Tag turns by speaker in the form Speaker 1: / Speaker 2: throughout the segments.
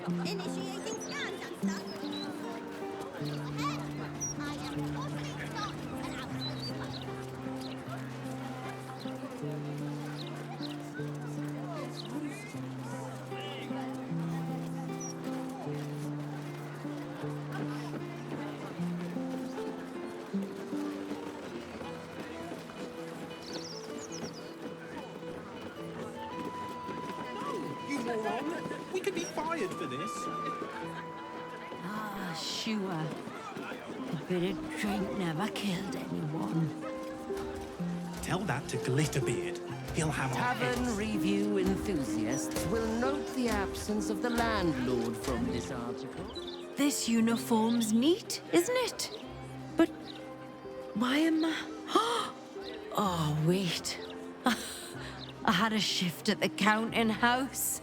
Speaker 1: Initiating scans and stuff. Ahead. I am totally not an outstep.
Speaker 2: You moron! We could be fired for this.
Speaker 3: Ah, sure. A bit of drink never killed anyone.
Speaker 2: Tell that to Glitterbeard. He'll have our
Speaker 4: Tavern
Speaker 2: heads.
Speaker 4: review enthusiasts will note the absence of the landlord from this article.
Speaker 3: This uniform's neat, isn't it? But why am I... Oh, wait. I had a shift at the counting house.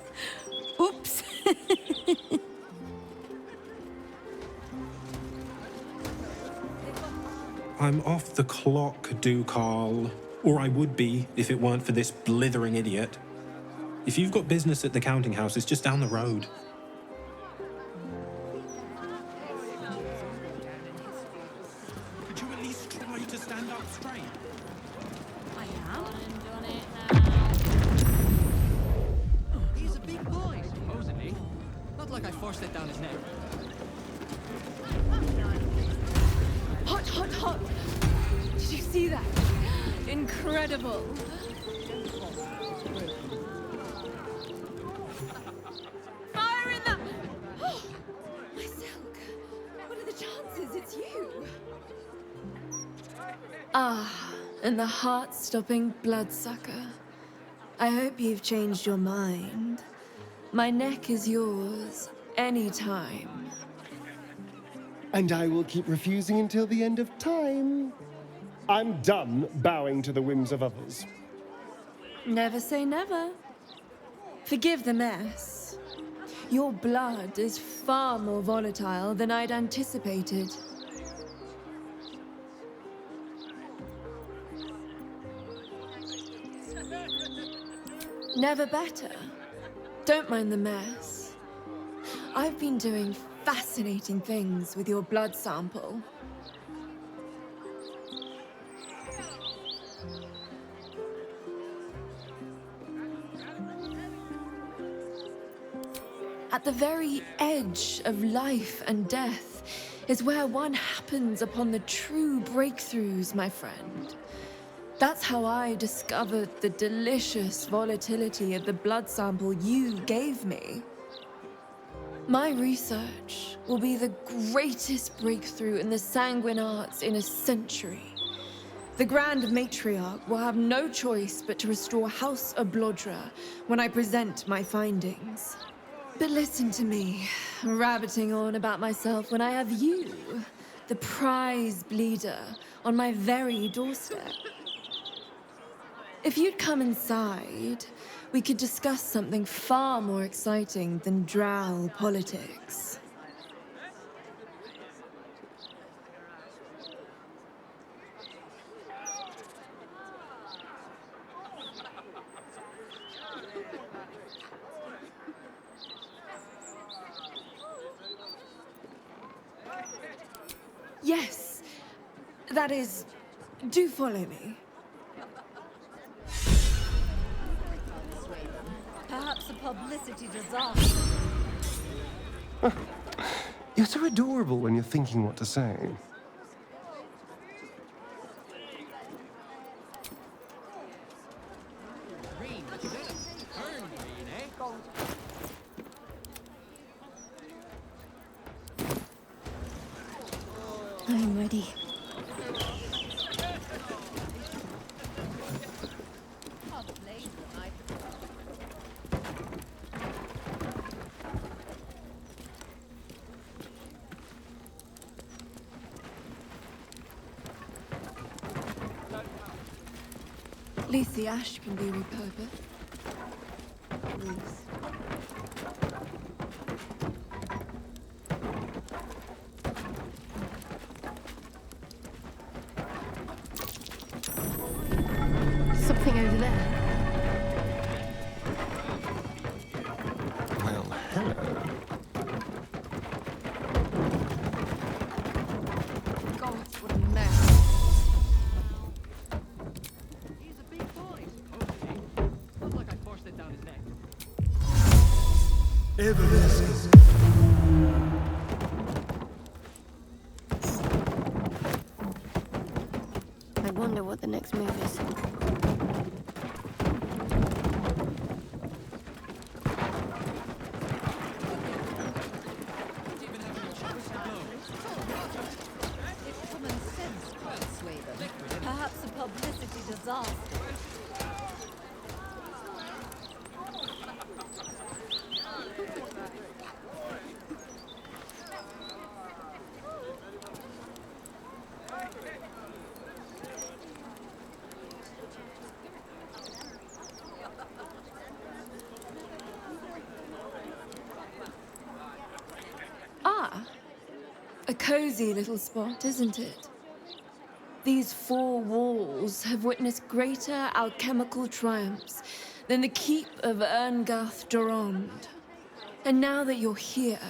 Speaker 3: Oops.
Speaker 2: I'm off the clock, Ducal. Or I would be if it weren't for this blithering idiot. If you've got business at the counting house, it's just down the road. Could you at least try to stand up straight?
Speaker 3: I am.
Speaker 5: He's a big boy, supposedly. Not like I forced it down his neck.
Speaker 6: Hot, hot, hot! Did you see that? Incredible! Fire in the... Oh, my silk! What are the chances it's you? Ah, and the heart-stopping bloodsucker. I hope you've changed your mind. My neck is yours, anytime.
Speaker 7: And I will keep refusing until the end of time. I'm done bowing to the whims of others.
Speaker 6: Never say never. Forgive the mess. Your blood is far more volatile than I'd anticipated. Never better. Don't mind the mess. I've been doing fascinating things with your blood sample. At the very edge of life and death is where one happens upon the true breakthroughs, my friend. That's how I discovered the delicious volatility of the blood sample you gave me. My research will be the greatest breakthrough in the sanguine arts in a century. The Grand Matriarch will have no choice but to restore House Oblodra when I present my findings. But listen to me, rabbiting on about myself when I have you, the prize bleeder, on my very doorstep. If you'd come inside, we could discuss something far more exciting than drow politics. Yes, that is, do follow me.
Speaker 3: Perhaps a publicity disaster.
Speaker 7: You're so adorable when you're thinking what to say.
Speaker 5: Green, but you better turn green, eh?
Speaker 6: I'm ready. At least the ash can be repurposed. Please. Something over there.
Speaker 7: Well, hello.
Speaker 1: I wonder what the next move is.
Speaker 3: Perhaps a publicity disaster.
Speaker 6: Ah, a cozy little spot, isn't it? These four walls have witnessed greater alchemical triumphs than the keep of Erngarth Durand. And now that you're here,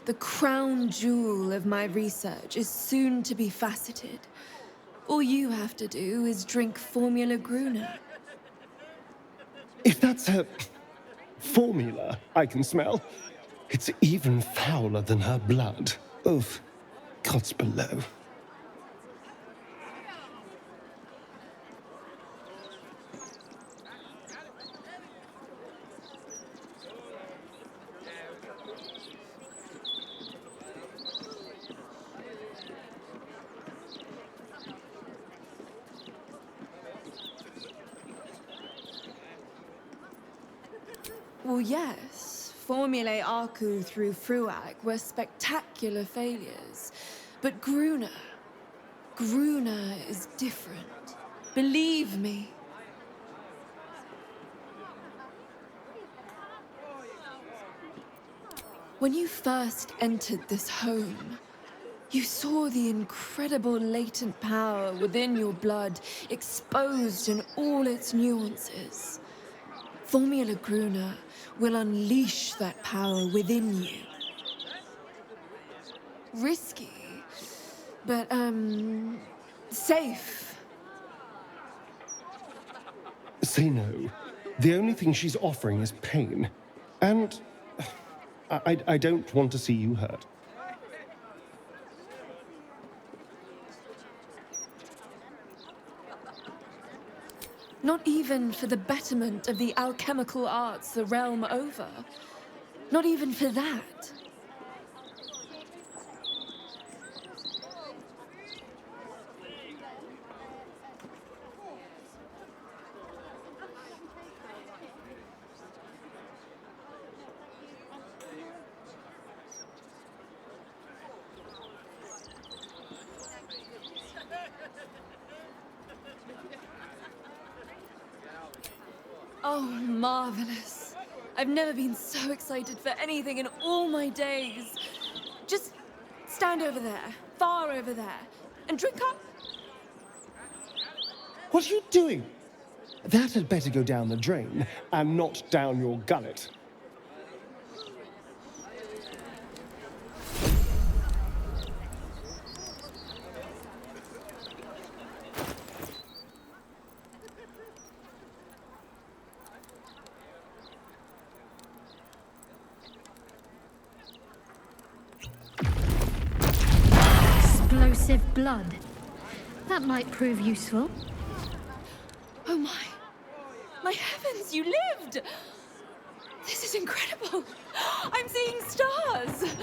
Speaker 6: the crown jewel of my research is soon to be faceted. All you have to do is drink Formula Gruner.
Speaker 7: If that's her formula I can smell, it's even fouler than her blood. Oof, gods below.
Speaker 6: Well, yes, Formulae Aku through Fruag were spectacular failures. But Gruner is different. Believe me. When you first entered this home, you saw the incredible latent power within your blood exposed in all its nuances. Formula Gruner will unleash that power within you. Risky, but, safe.
Speaker 7: Say no. The only thing she's offering is pain. And I don't want to see you hurt.
Speaker 6: Not even for the betterment of the alchemical arts the realm over. Not even for that. Oh, marvelous. I've never been so excited for anything in all my days. Just stand over there, far over there, and drink up.
Speaker 7: What are you doing? That had better go down the drain, and not down your gullet.
Speaker 8: Explosive blood. That might prove useful.
Speaker 6: Oh my. My heavens, you lived! This is incredible. I'm seeing stars.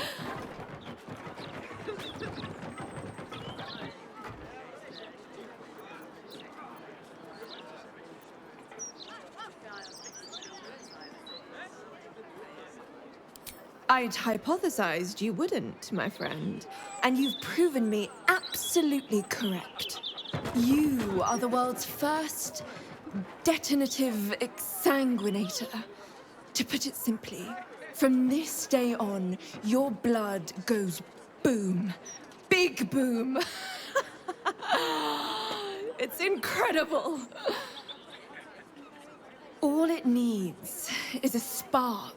Speaker 6: I'd hypothesized you wouldn't, my friend. And you've proven me absolutely correct. You are the world's first detonative exsanguinator. To put it simply, from this day on, your blood goes boom. Big boom. It's incredible. All it needs is a spark.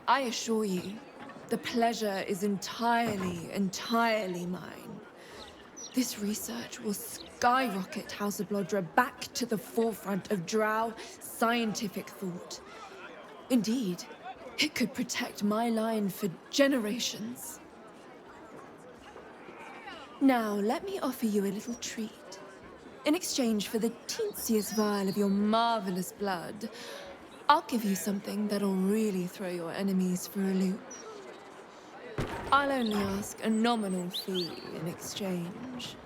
Speaker 6: I assure you, the pleasure is entirely mine. This research will skyrocket House of Blodra back to the forefront of Drow scientific thought. Indeed, it could protect my line for generations. Now, let me offer you a little treat. In exchange for the teensiest vial of your marvelous blood, I'll give you something that'll really throw your enemies for a loop. I'll only ask a nominal fee in exchange.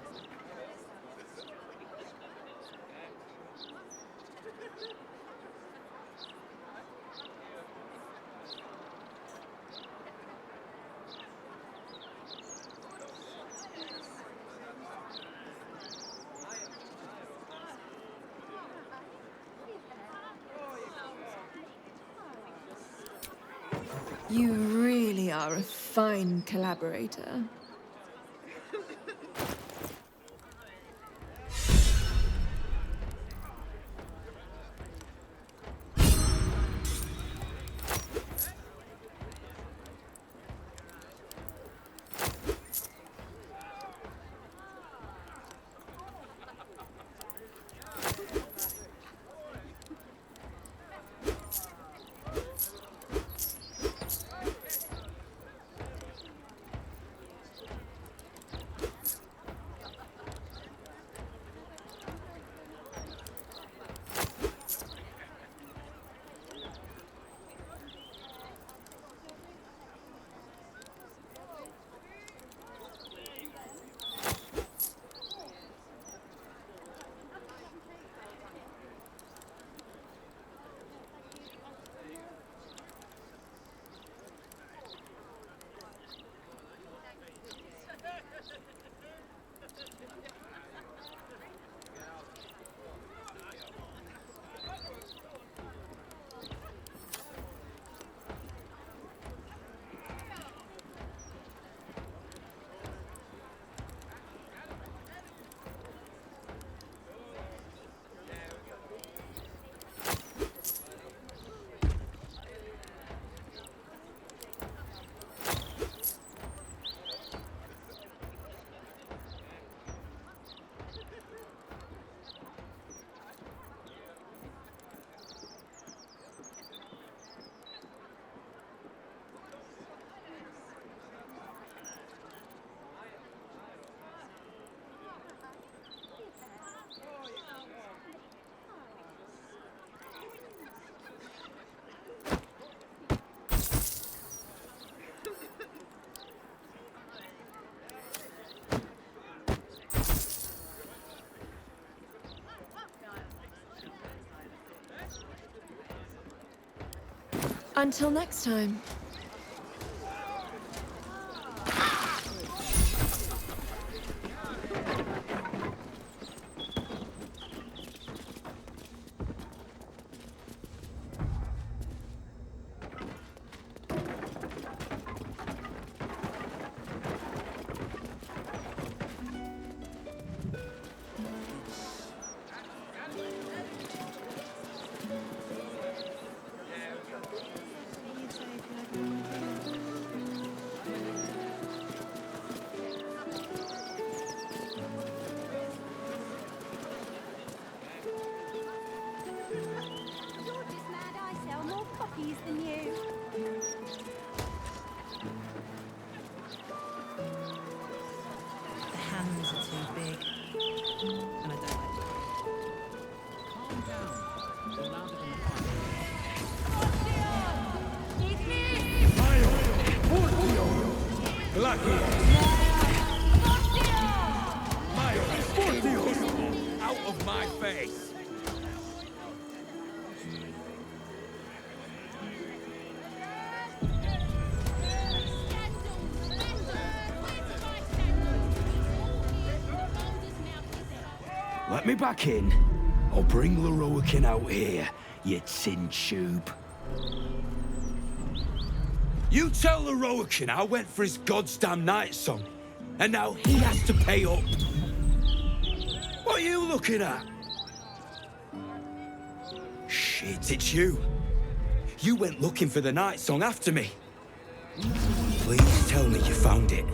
Speaker 6: You really are a fine collaborator. Until next time.
Speaker 1: You're just mad I sell more copies than you.
Speaker 3: The hands are too big. And I don't like it.
Speaker 5: Calm down. You're louder than you are.
Speaker 9: Out of my face!
Speaker 10: Let me back in. I'll bring Leroican out here, you tin tube. You tell Leroican I went for his goddamn night song, and now he has to pay up. What are you looking at? Shit, it's you. You went looking for the night song after me. Please tell me you found it.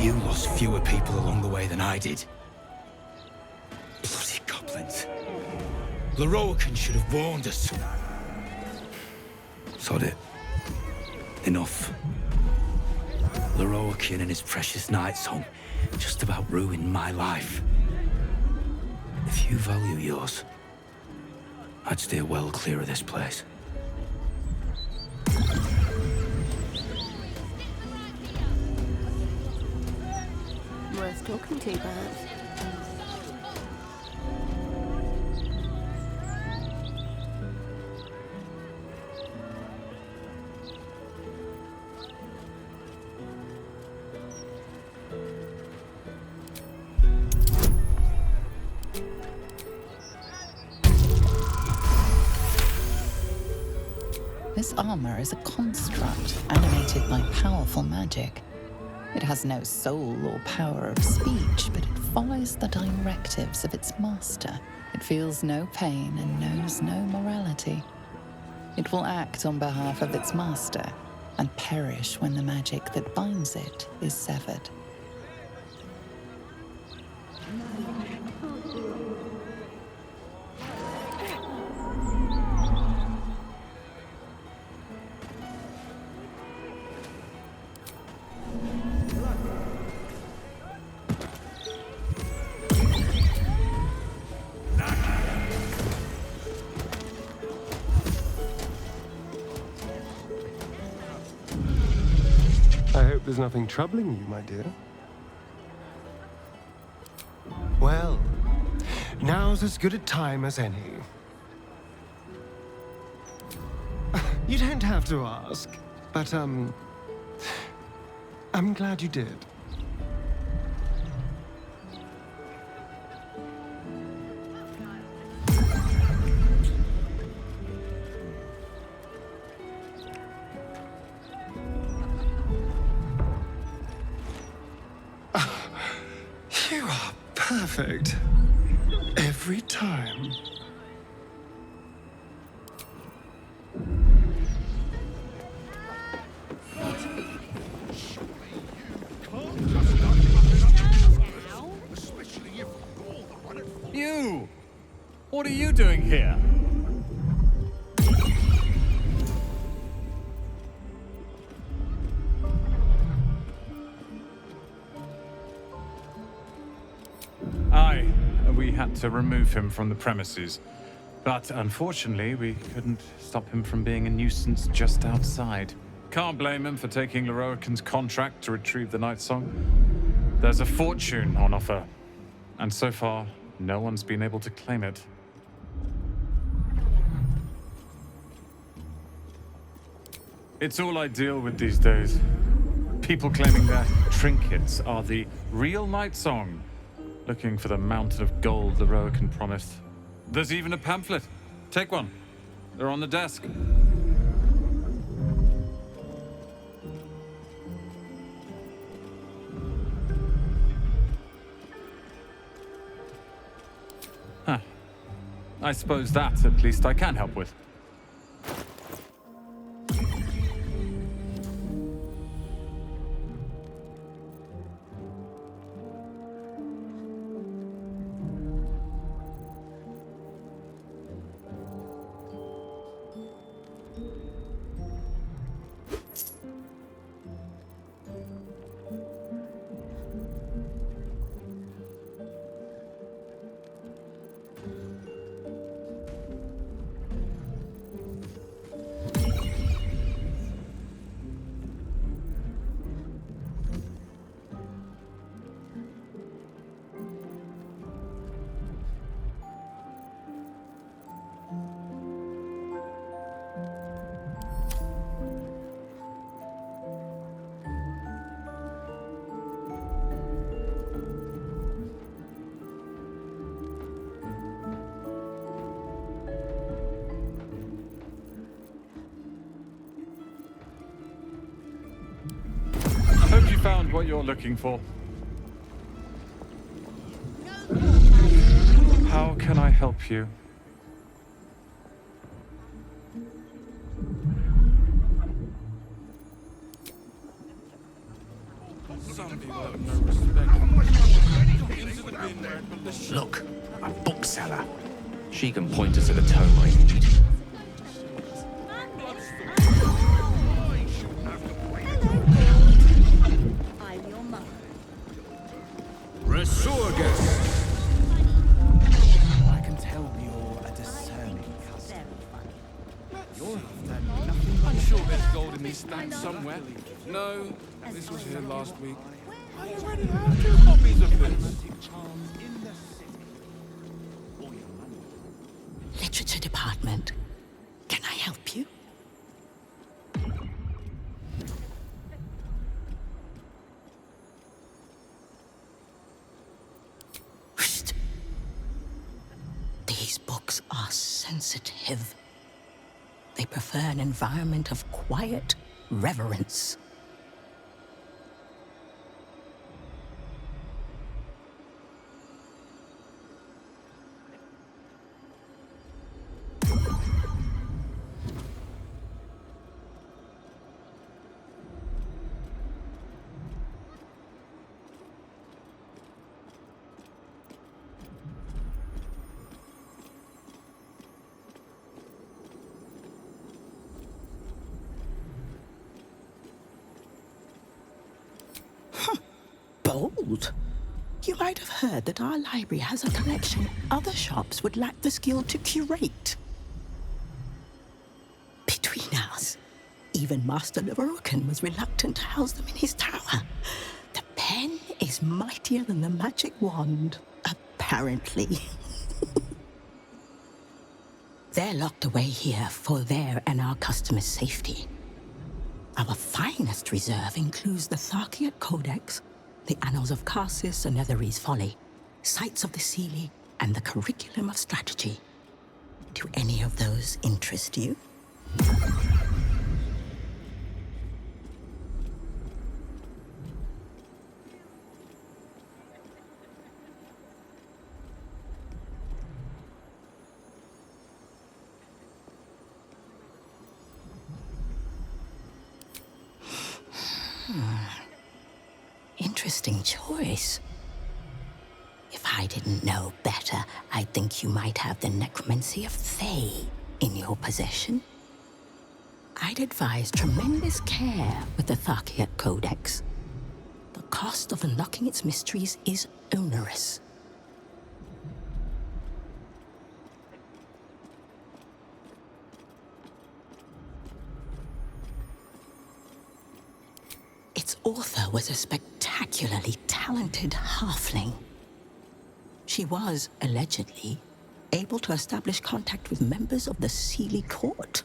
Speaker 10: You lost fewer people along the way than I did. Bloody goblins. Loroakan should have warned us. Sod it. Enough. Loroakan and his precious night song just about ruined my life. If you value yours, I'd steer well clear of this place.
Speaker 11: Worth talking to, perhaps.
Speaker 12: This armor is a construct animated by powerful magic. It has no soul or power of speech, but it follows the directives of its master. It feels no pain and knows no morality. It will act on behalf of its master and perish when the magic that binds it is severed.
Speaker 7: I hope there's nothing troubling you, my dear. Well, now's as good a time as any. You don't have to ask, but, I'm glad you did. You are perfect. Every time.
Speaker 9: You! What are you doing here? Aye, we had to remove him from the premises. But unfortunately, we couldn't stop him from being a nuisance just outside. Can't blame him for taking Loroakan's contract to retrieve the Night Song. There's a fortune on offer, and so far, no one's been able to claim it. It's all I deal with these days. People claiming their trinkets are the real Night Song, looking for the mountain of gold Loroakan promised. There's even a pamphlet. Take one. They're on the desk. Huh. I suppose that, at least, I can help with. Hope you found what you're looking for. How can I help you?
Speaker 13: Look, a bookseller. She can point us to the tome I need.
Speaker 1: I'm your mother.
Speaker 14: Resurgus! I can tell you're a discerning cousin. You're after nothing.
Speaker 15: I'm sure there's gold in these stacks somewhere. No, this was here last week. I already have 2 copies of this.
Speaker 16: Literature department. Can I help you? Shh. These books are sensitive. They prefer an environment of quiet reverence. Bold. You might have heard that our library has a collection other shops would lack the skill to curate. Between us, even Master Leverokan was reluctant to house them in his tower. The pen is mightier than the magic wand, apparently. They're locked away here for their and our customers' safety. Our finest reserve includes the Tharkiat Codex, the Annals of Karsus and Netherese Folly, Sites of the Seelie, and the Curriculum of Strategy. Do any of those interest you? Interesting choice. If I didn't know better, I'd think you might have the necromancy of Thay in your possession. I'd advise tremendous care with the Tharkiat Codex. The cost of unlocking its mysteries is onerous. Its author was a spectacularly talented halfling. She was, allegedly, able to establish contact with members of the Seelie court.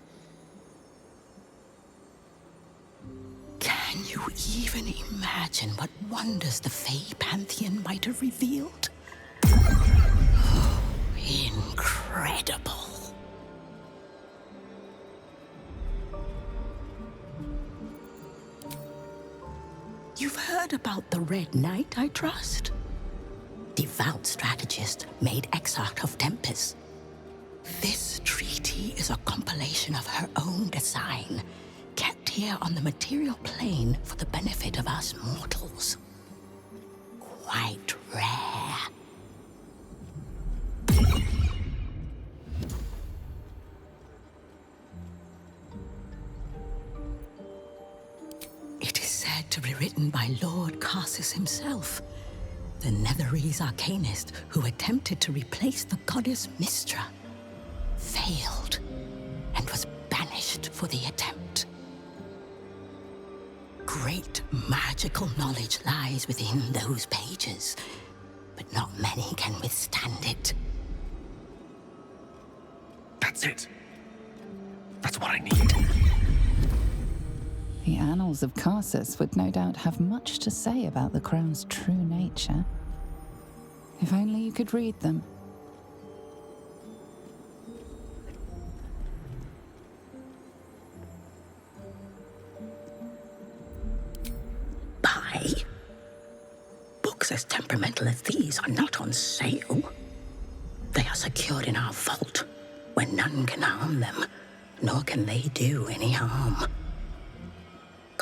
Speaker 16: Can you even imagine what wonders the Fey Pantheon might have revealed? Oh, incredible. You've heard about the Red Knight, I trust? Devout strategist made exarch of Tempest. This treaty is a compilation of her own design, kept here on the material plane for the benefit of us mortals. Quite rare. It is said to be written by Lord Karsus himself, the Netherese arcanist who attempted to replace the goddess Mystra, failed, and was banished for the attempt. Great magical knowledge lies within those pages, but not many can withstand it.
Speaker 13: That's it. That's what I need.
Speaker 12: The Annals of Karsus would no doubt have much to say about the crown's true nature. If only you could read them.
Speaker 16: Buy? Books as temperamental as these are not on sale. They are secured in our vault, where none can harm them, nor can they do any harm.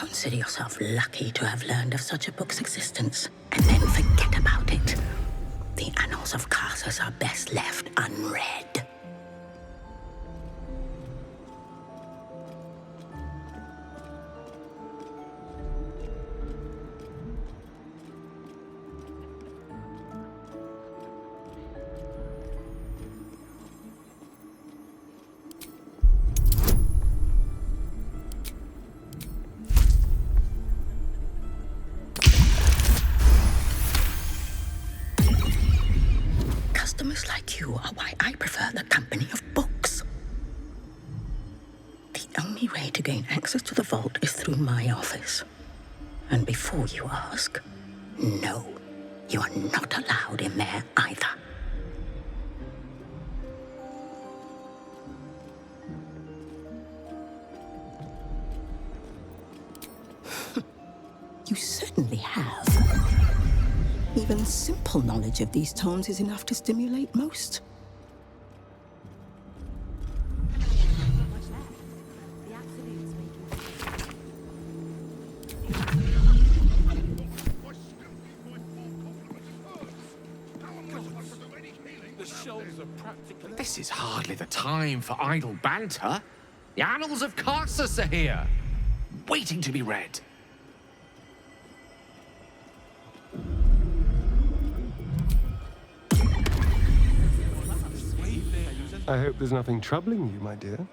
Speaker 16: Consider yourself lucky to have learned of such a book's existence, and then forget about it. The annals of Karsus are best left unread. Customers like you are why I prefer the company of books. The only way to gain access to the vault is through my office. And before you ask, no, you are not allowed in there either. You certainly have. Even simple knowledge of these tones is enough to stimulate most.
Speaker 13: This is hardly the time for idle banter. The annals of Karsus are here, waiting to be read.
Speaker 7: I hope there's nothing troubling you, my dear.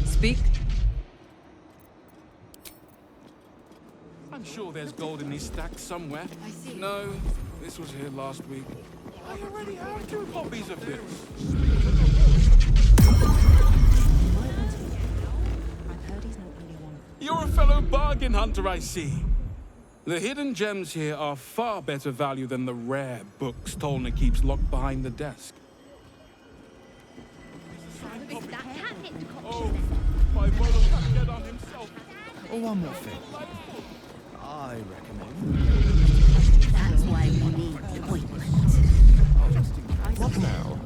Speaker 17: Speak.
Speaker 15: I'm sure there's gold in these stacks somewhere. No, this was here last week. I already have 2 copies of this. You're a fellow bargain hunter, I see. The hidden gems here are far better value than the rare books Tolna keeps locked behind the desk. Oh, by Volocapkedon himself.
Speaker 14: Oh, one more thing. I recommend.
Speaker 16: That's why we need the appointment.
Speaker 14: What now?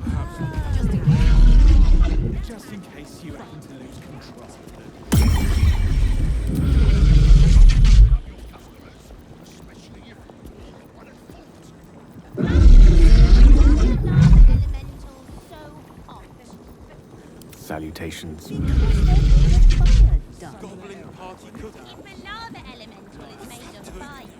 Speaker 14: Just in case you happen to lose control.
Speaker 13: Salutations.
Speaker 15: Goblin party cookie.
Speaker 1: If a lava elemental is made of fire.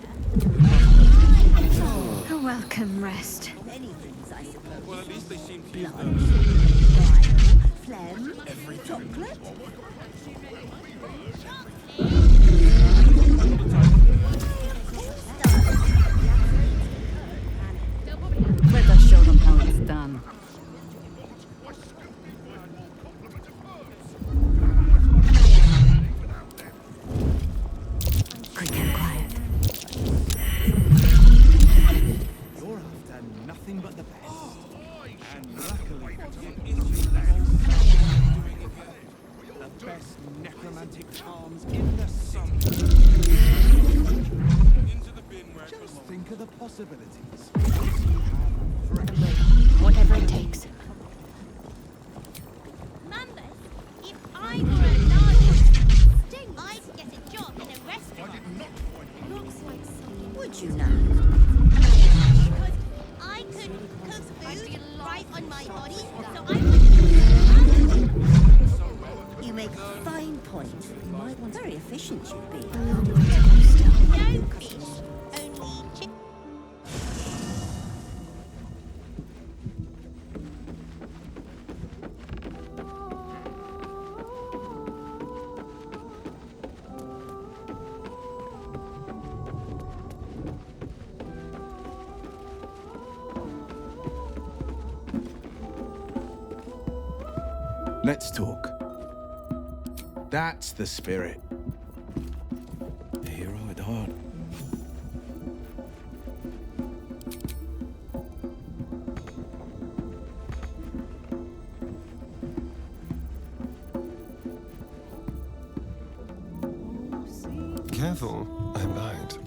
Speaker 8: A welcome rest.
Speaker 1: Many things, I suppose.
Speaker 15: Well, at least they seem to use
Speaker 1: Blood, phlegm, chocolate.
Speaker 17: Let us show them how it's done.
Speaker 16: Quick and quiet.
Speaker 14: You're after nothing but the best. And luckily, the best necromantic charms in the sun.
Speaker 15: into the bin where
Speaker 14: Just think of the possibilities.
Speaker 3: Whatever it takes.
Speaker 1: Mambas, if I were a large sting, I'd get a job in a restaurant. Looks like something.
Speaker 3: Would you now?
Speaker 1: Because I could cook food right on my body, so I would.
Speaker 3: You make fine points. You might want very efficient you'd be.
Speaker 1: No fish, only chicken.
Speaker 14: Let's talk. That's the spirit.
Speaker 10: The hero at heart.
Speaker 7: Careful, I might.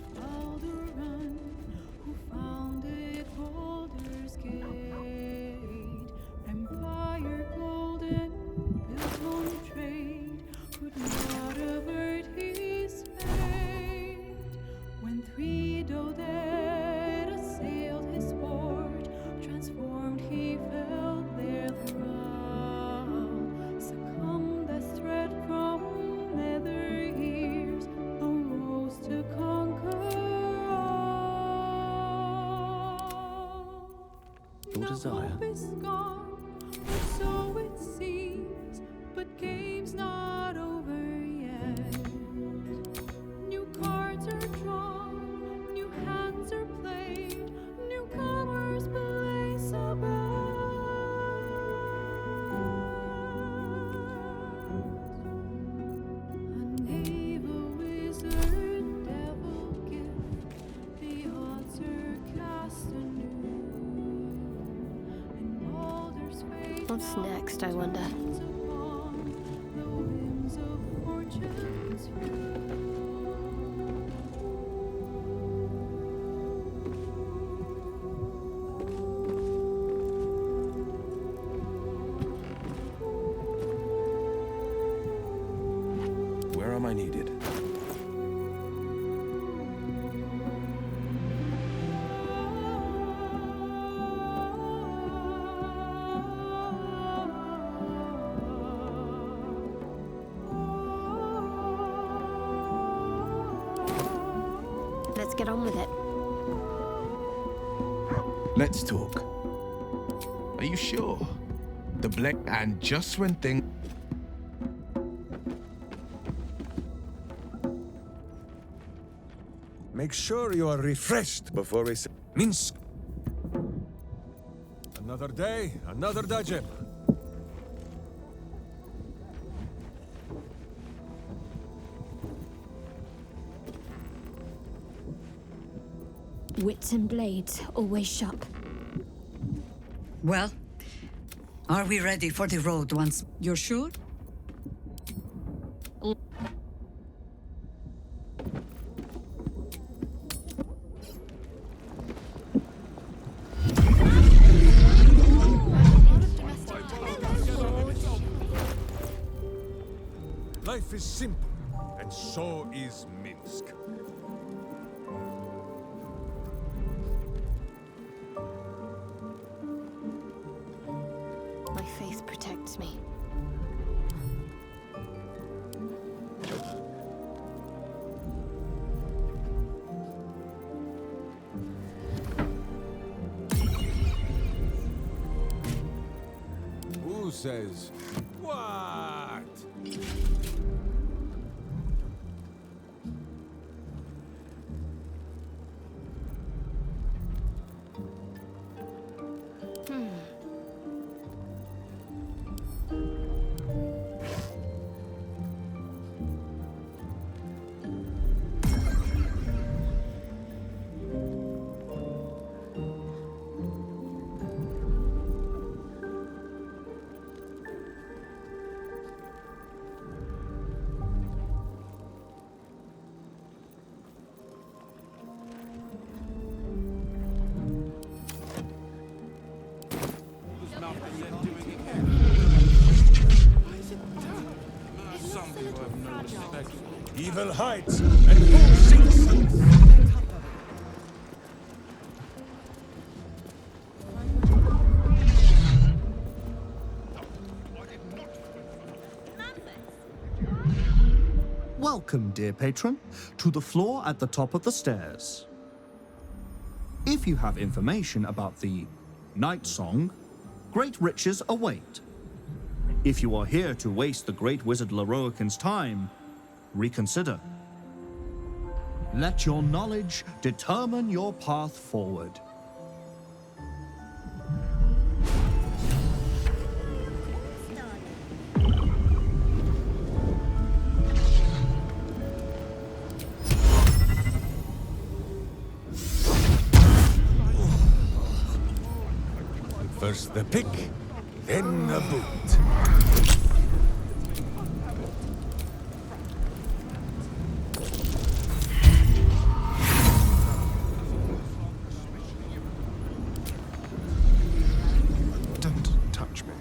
Speaker 18: widow that assailed his port, transformed he fell there thrall, succumbed as thread from nether ears, arose to conquer all.
Speaker 14: Your desire.
Speaker 18: Hope is gone, or so it seems, but game's not over yet. New cards are drawn, new hands are played, newcomers blaze about. A knave, a wizard, devil gift, the odds are cast anew, and Baldurs' fate.
Speaker 11: What's next, I wonder?
Speaker 18: Upon the whims of fortune's few.
Speaker 14: Where am I needed?
Speaker 11: Let's get on with it.
Speaker 13: Let's talk. Are you sure? The black and just when thing.
Speaker 19: Make sure you are refreshed before we Minsk. Another day, another dungeon.
Speaker 8: Wits and blades, always sharp.
Speaker 17: Well, are we ready for the road once? You're sure?
Speaker 19: Life is simple, and so is Minsk.
Speaker 11: My faith protects me.
Speaker 19: Who says what?
Speaker 15: Some people have no respect.
Speaker 19: Evil hides, and who seeks?
Speaker 20: Welcome, dear patron, to the floor at the top of the stairs. If you have information about the Night Song, great riches await. If you are here to waste the great wizard Leroican's time, reconsider. Let your knowledge determine your path forward.
Speaker 19: First the pick, then the boot.
Speaker 20: Don't touch me.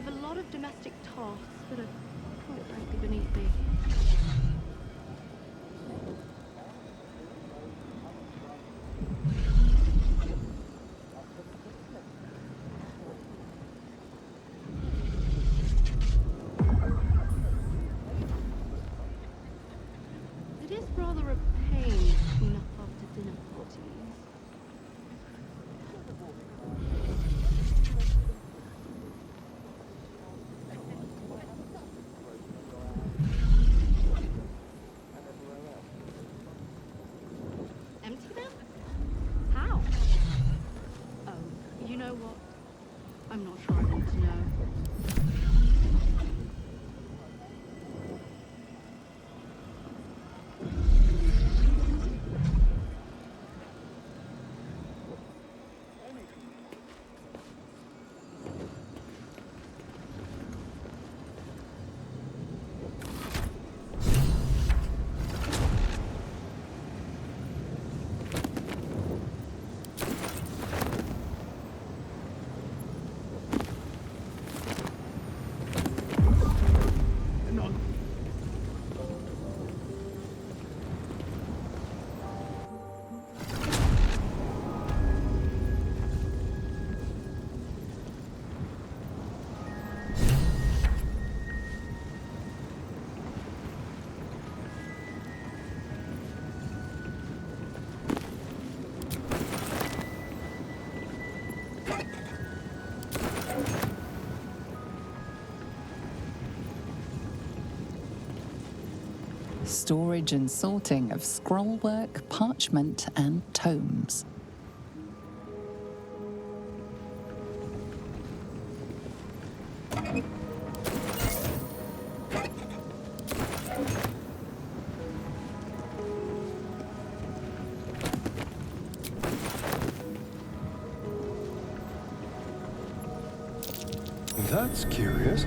Speaker 21: I've a lot of domestic tasks that are quite frankly beneath me. It is rather a pain to clean up after dinner parties. Empty them? How? Oh, you know what? I'm not sure I want to know.
Speaker 12: Storage and sorting of scrollwork, parchment, and tomes.
Speaker 7: That's curious.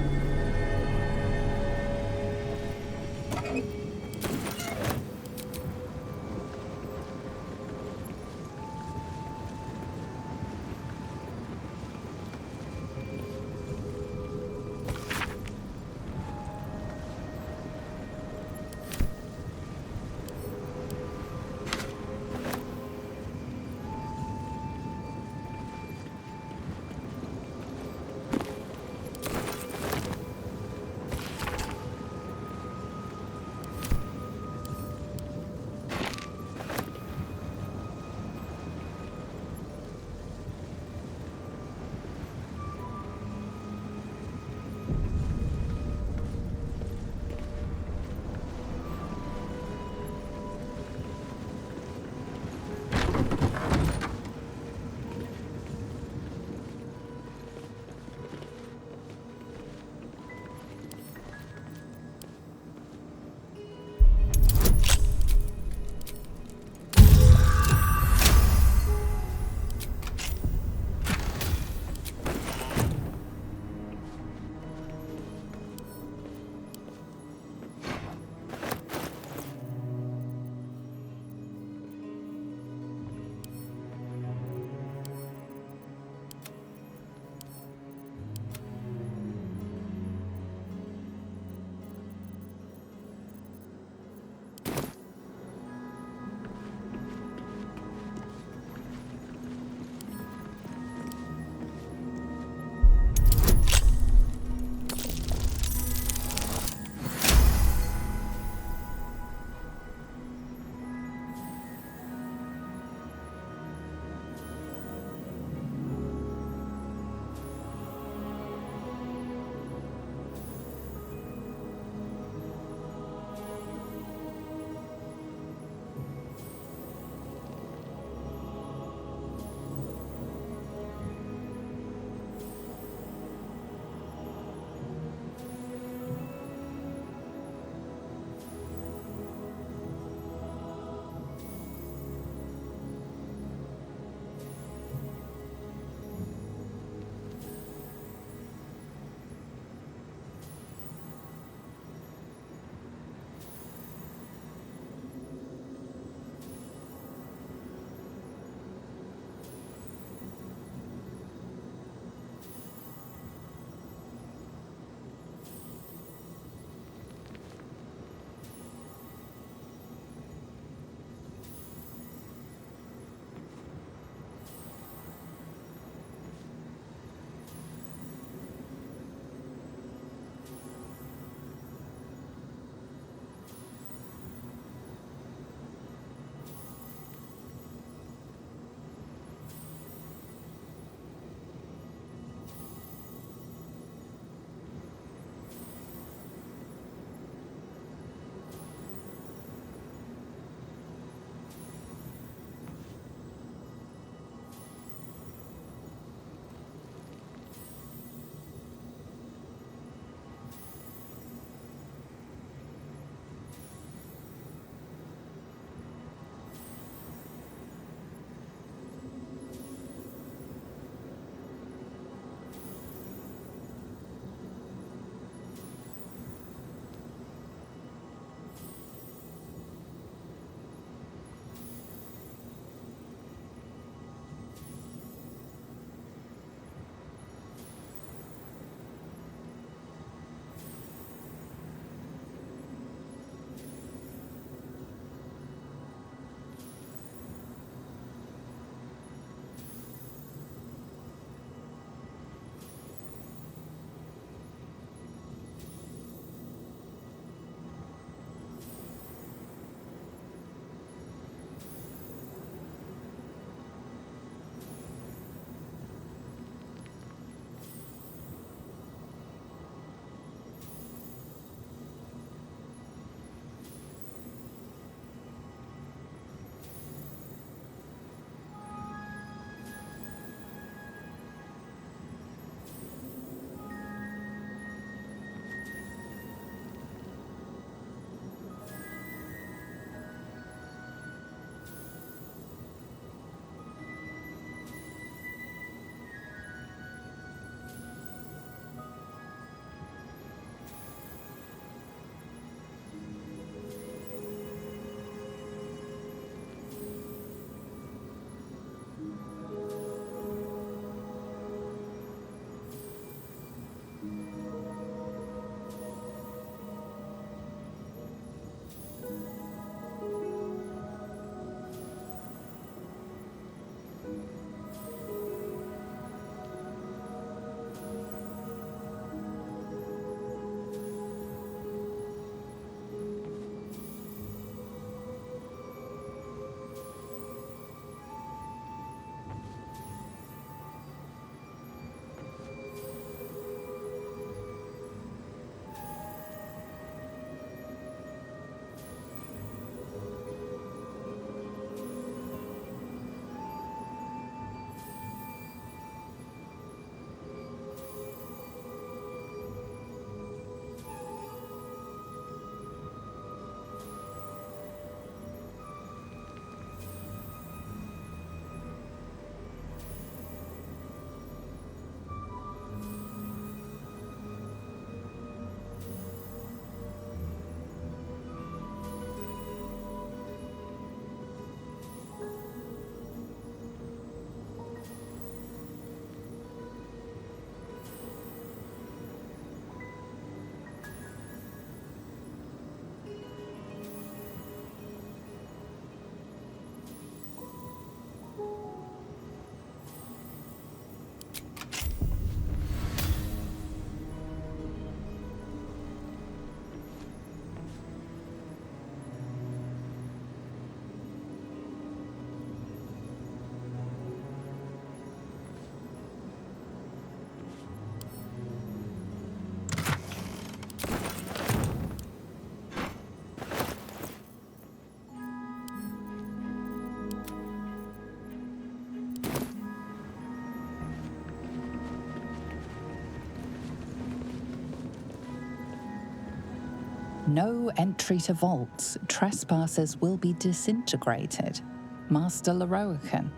Speaker 12: No entry to vaults. Trespassers will be disintegrated. Master Leroican.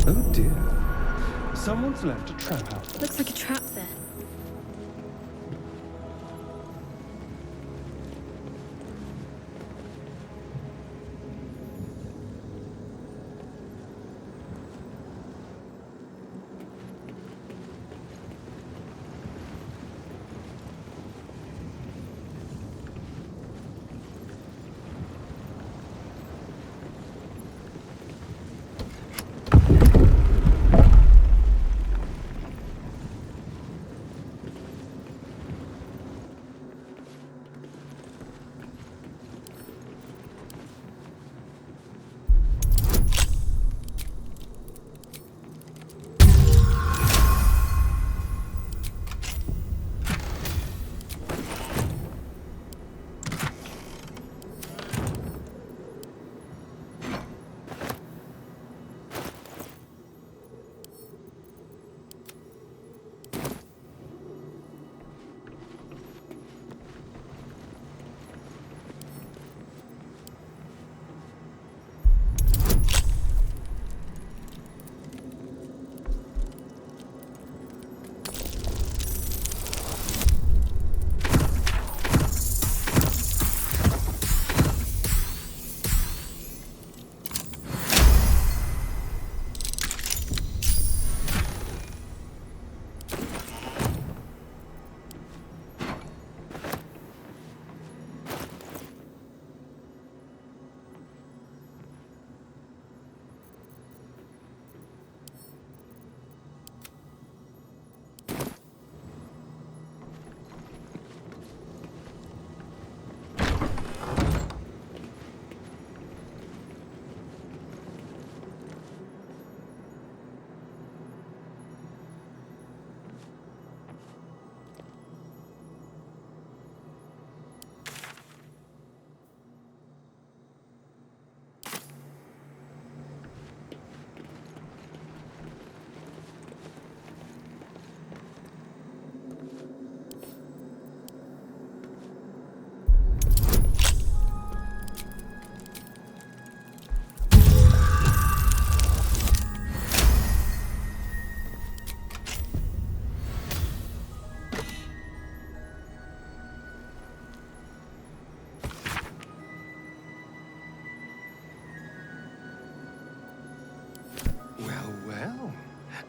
Speaker 7: Oh dear. Someone's left a trap out there.
Speaker 8: Looks like a trap there.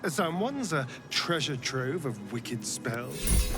Speaker 7: Someone's a treasure trove of wicked spells.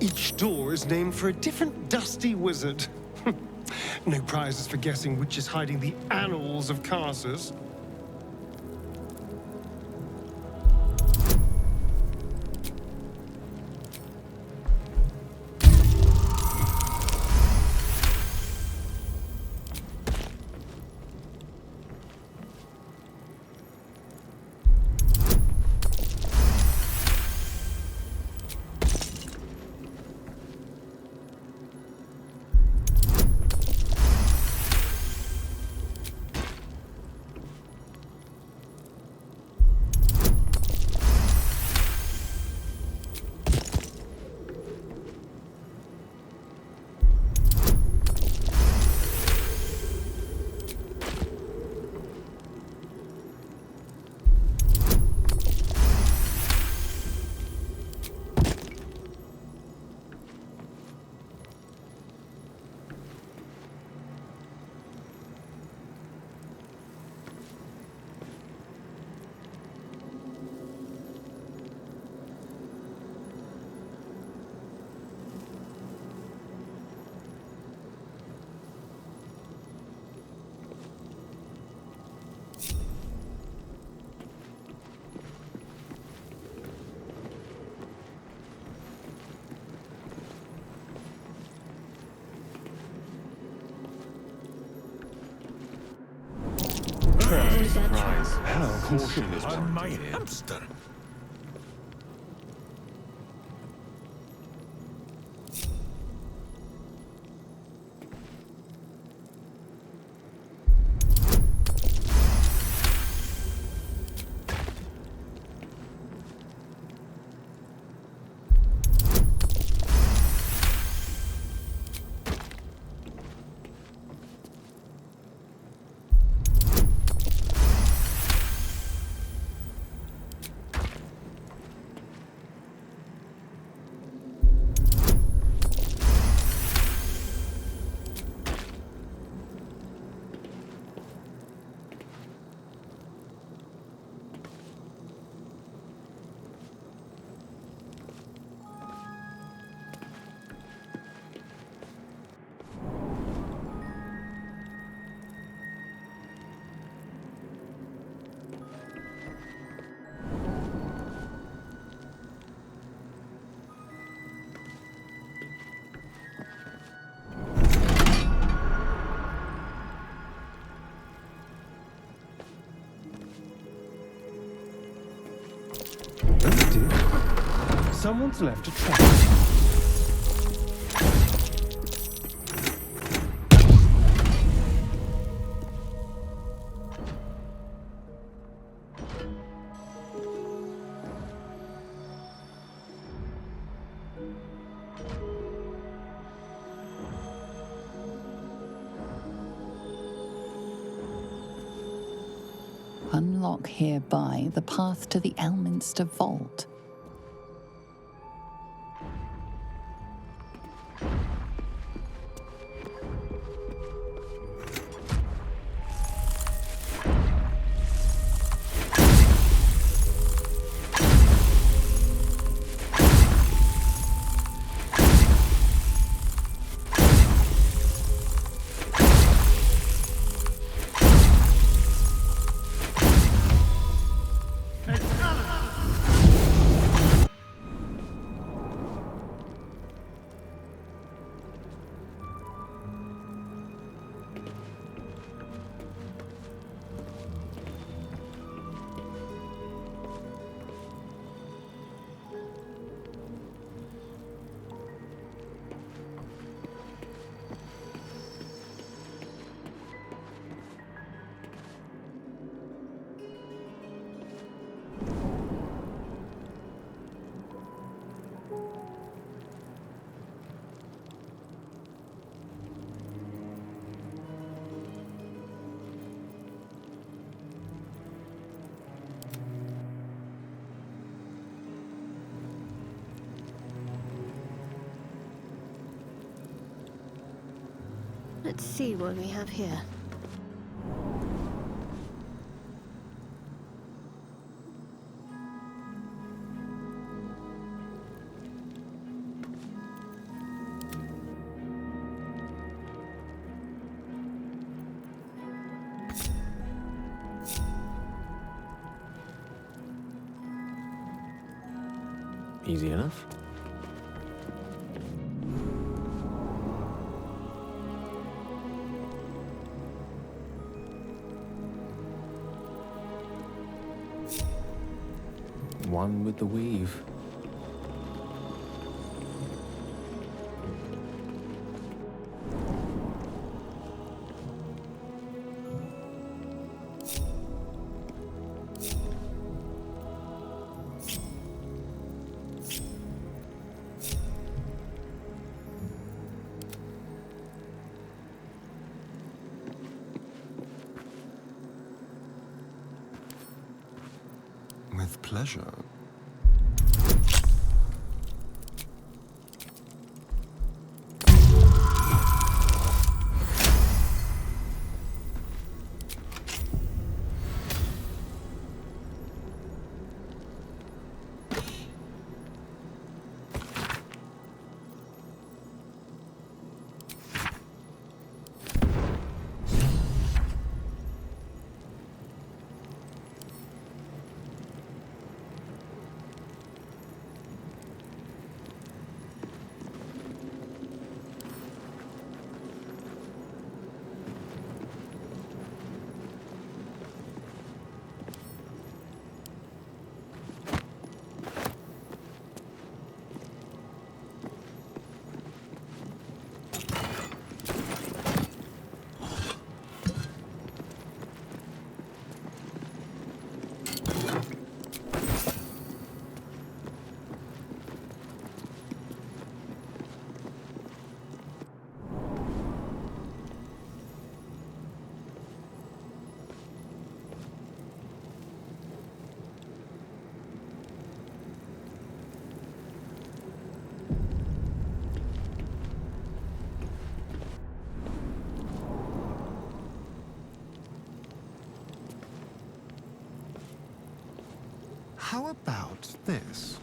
Speaker 7: Each door is named for a different dusty wizard. No prizes for guessing which is hiding the annals of Karsus.
Speaker 19: Surprise.
Speaker 7: How
Speaker 19: Caution is
Speaker 7: on
Speaker 19: my hamster.
Speaker 7: Someone's left a trap.
Speaker 12: Unlock hereby the path to the Elminster Vault.
Speaker 11: Let's see what we have here.
Speaker 4: Easy enough. One with the weave.
Speaker 22: With pleasure. How about this?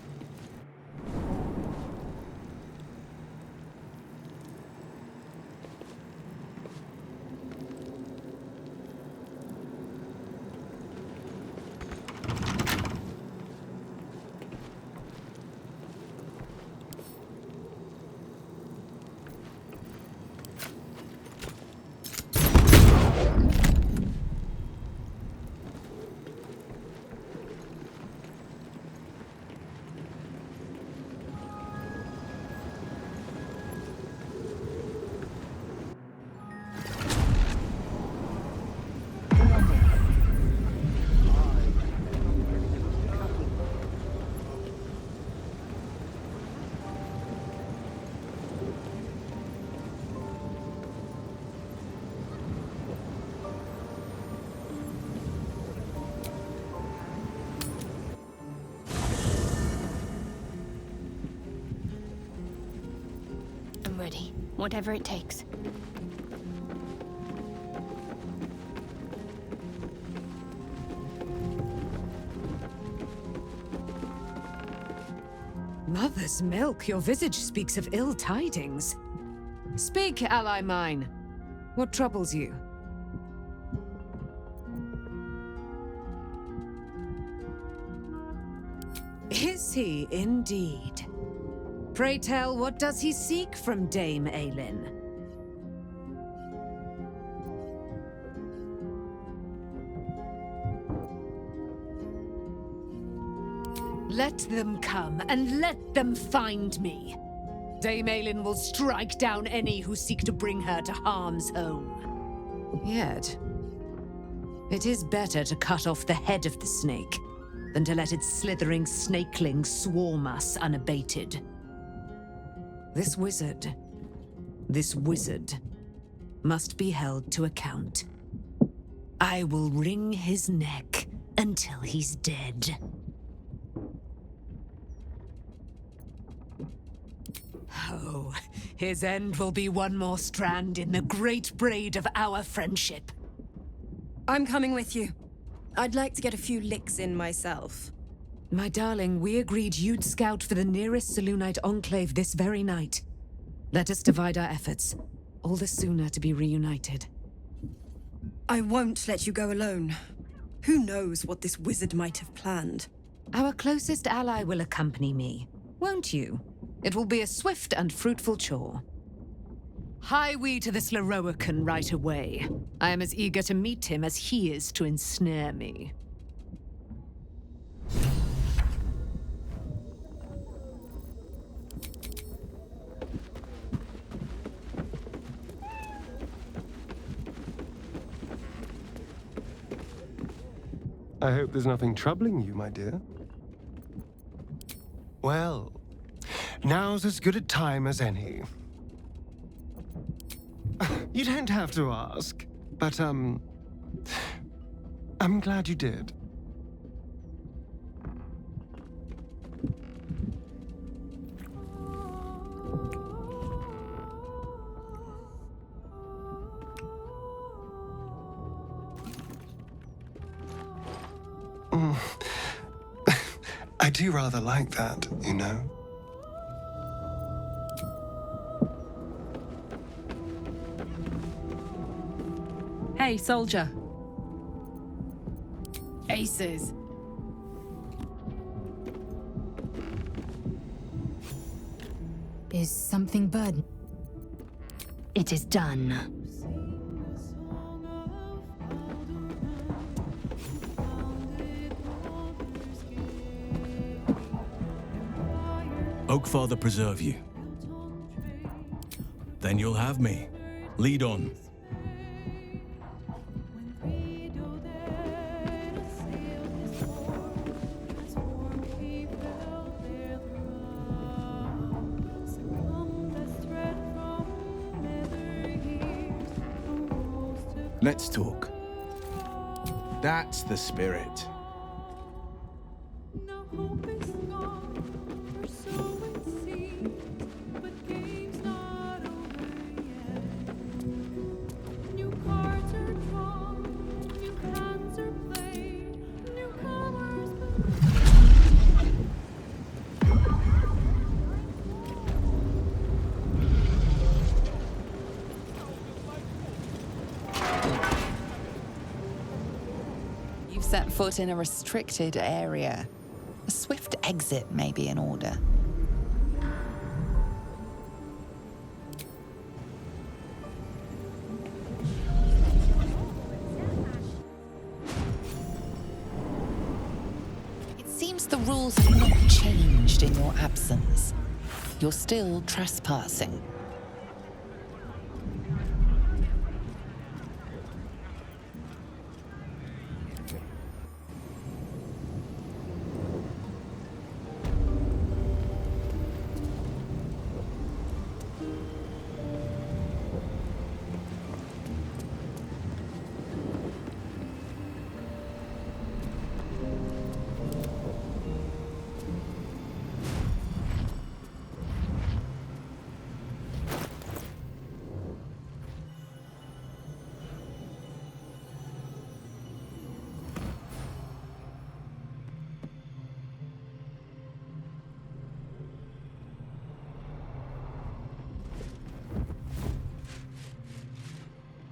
Speaker 11: Ready, whatever it takes.
Speaker 23: Mother's milk, your visage speaks of ill tidings. Speak, ally mine. What troubles you? Is he indeed? Pray tell, what does he seek from Dame Aelin? Let them come, and let them find me. Dame Aelin will strike down any who seek to bring her to harm's home. Yet, it is better to cut off the head of the snake than to let its slithering snakelings swarm us unabated. This wizard must be held to account. I will wring his neck until he's dead. Oh, his end will be one more strand in the great braid of our friendship.
Speaker 24: I'm coming with you. I'd like to get a few licks in myself.
Speaker 23: My darling, we agreed you'd scout for the nearest Selûnite enclave this very night. Let us divide our efforts, all the sooner to be reunited.
Speaker 24: I won't let you go alone. Who knows what this wizard might have planned?
Speaker 23: Our closest ally will accompany me. won't you? It will be a swift and fruitful chore. Hie we to this Leroican right away. I am as eager to meet him as he is to ensnare me.
Speaker 7: I hope there's nothing troubling you, my dear. Well, now's as good a time as any. You don't have to ask, but, I'm glad you did. I do rather like that, you know.
Speaker 2: Hey, soldier.
Speaker 23: Aces.
Speaker 8: Is something burdened?
Speaker 3: It is done.
Speaker 19: Oakfather preserve you. Then you'll have me. Lead on.
Speaker 14: Let's talk. That's the spirit.
Speaker 12: Set foot in a restricted area. A swift exit may be in order. It seems the rules have not changed in your absence. You're still trespassing.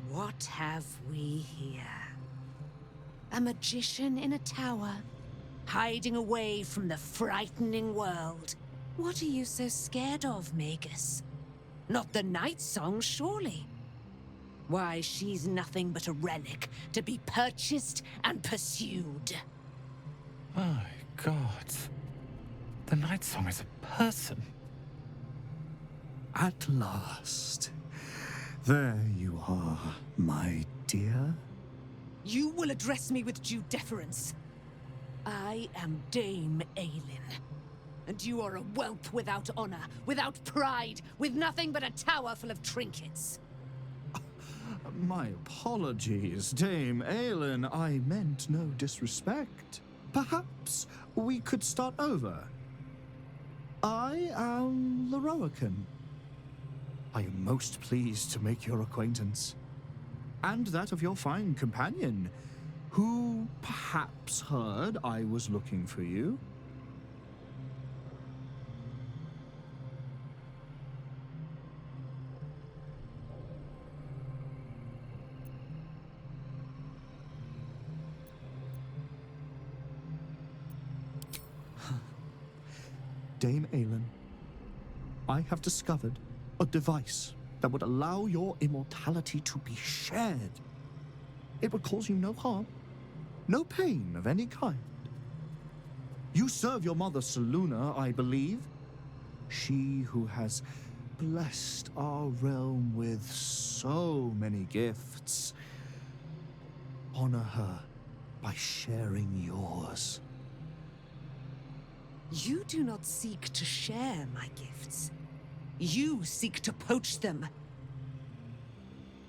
Speaker 3: What have we here? A magician in a tower, hiding away from the frightening world. What are you so scared of, Magus? Not the night song, surely? Why, she's nothing but a relic to be purchased and pursued.
Speaker 13: My God. The night song is a person.
Speaker 20: At last. There you are, my dear.
Speaker 3: You will address me with due deference. I am Dame Aelin, and you are a whelp without honor, without pride, with nothing but a tower full of trinkets.
Speaker 20: My apologies, Dame Aelin. I meant no disrespect. Perhaps we could start over. I am Leroican. I am most pleased to make your acquaintance. And that of your fine companion, who perhaps heard I was looking for you. Dame Aelin, I have discovered a device that would allow your immortality to be shared. It would cause you no harm, no pain of any kind. You serve your mother Selûne, I believe. She who has blessed our realm with so many gifts. Honor her by sharing yours.
Speaker 23: You do not seek to share my gifts. You seek to poach them.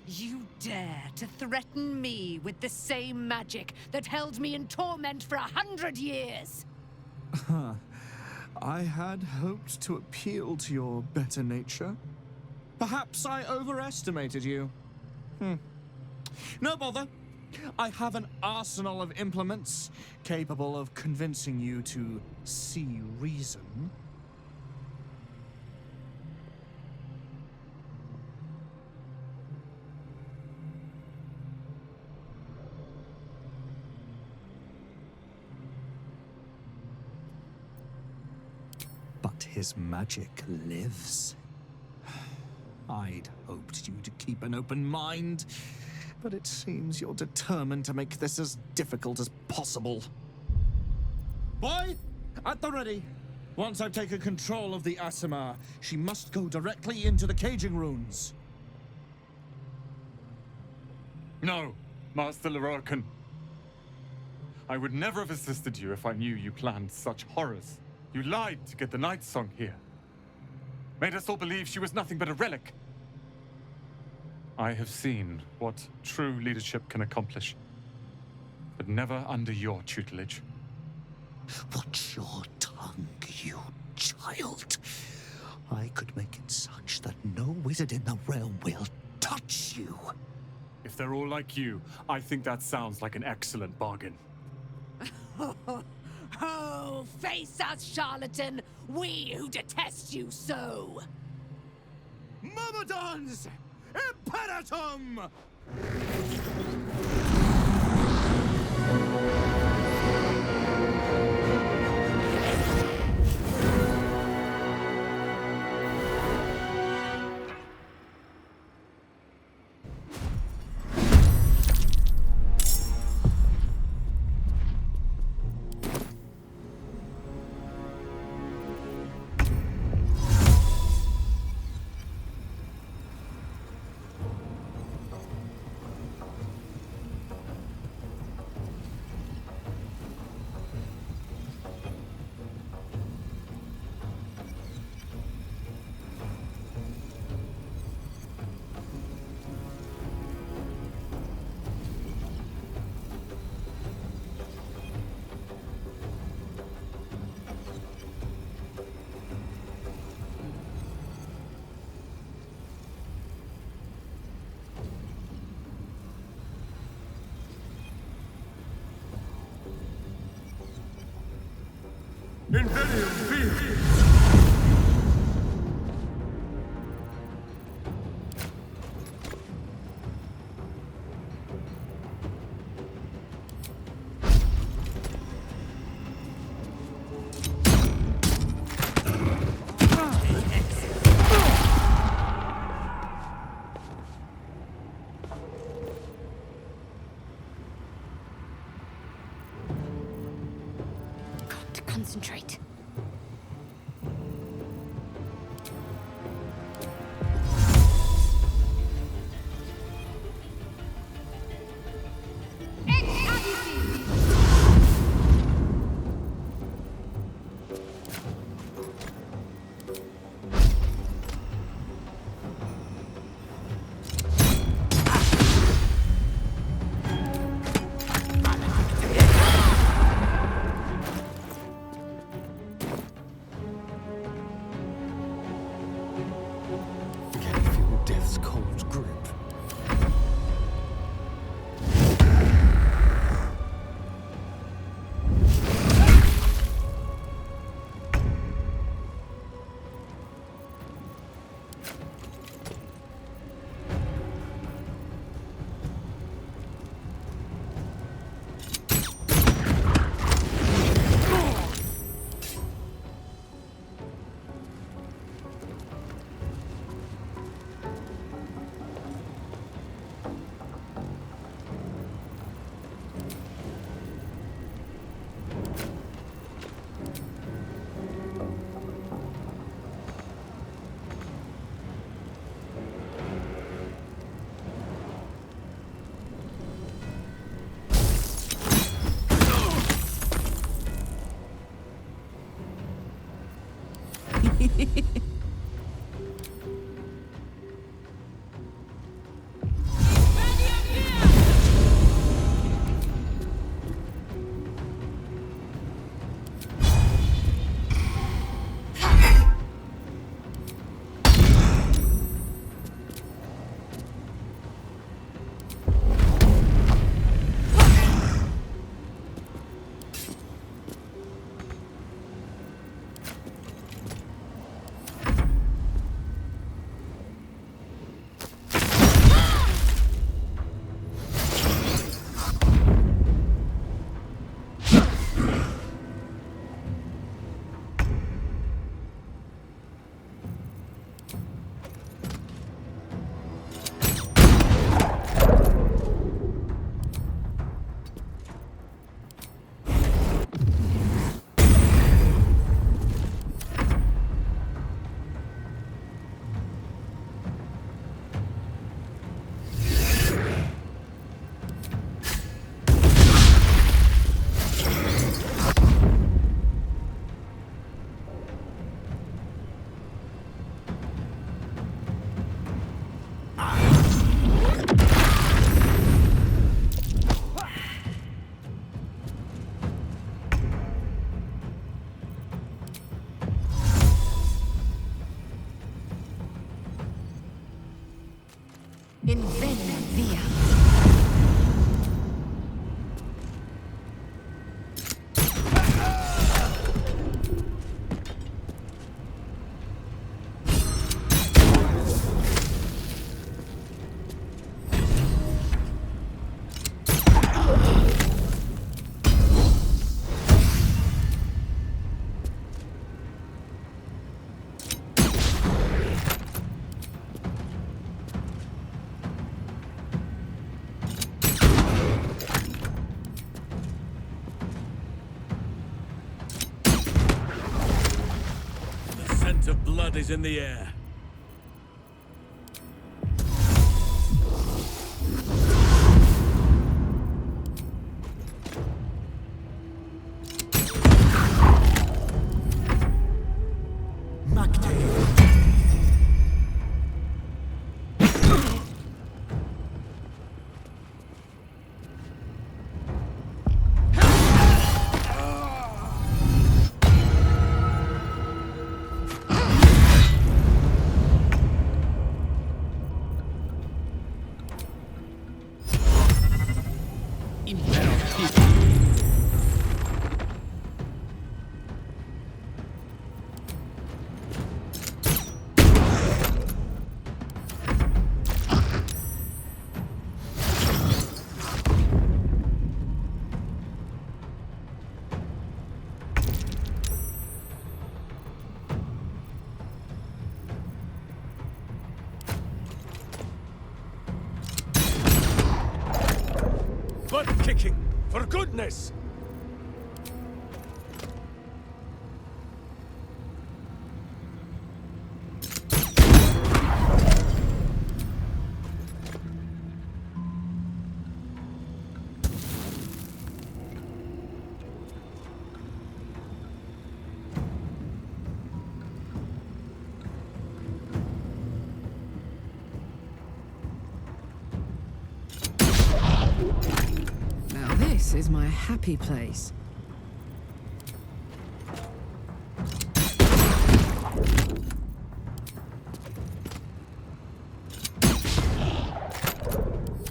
Speaker 23: You dare to threaten me with the same magic that held me in torment for 100 years.
Speaker 20: I had hoped to appeal to your better nature. Perhaps I overestimated you. No bother. I have an arsenal of implements capable of convincing you to see reason. But his magic lives. I'd hoped you to keep an open mind, but it seems you're determined to make this as difficult as possible. Boy, at the ready. Once I've taken control of the Aasimar, she must go directly into the caging runes.
Speaker 5: No, Master Lorcan. I would never have assisted you if I knew you planned such horrors. You lied to get the Night Song here. Made us all believe she was nothing but a relic. I have seen what true leadership can accomplish, but never under your tutelage.
Speaker 20: Watch your tongue, you child. I could make it such that no wizard in the realm will touch you.
Speaker 5: If they're all like you, I think that sounds like an excellent bargain.
Speaker 23: Oh, face us, charlatan! We who detest you so!
Speaker 20: Myrmidons! Imperatum!
Speaker 1: Concentrate.
Speaker 15: blood is in the air.
Speaker 19: Butt kicking, for goodness!
Speaker 23: This is my happy place.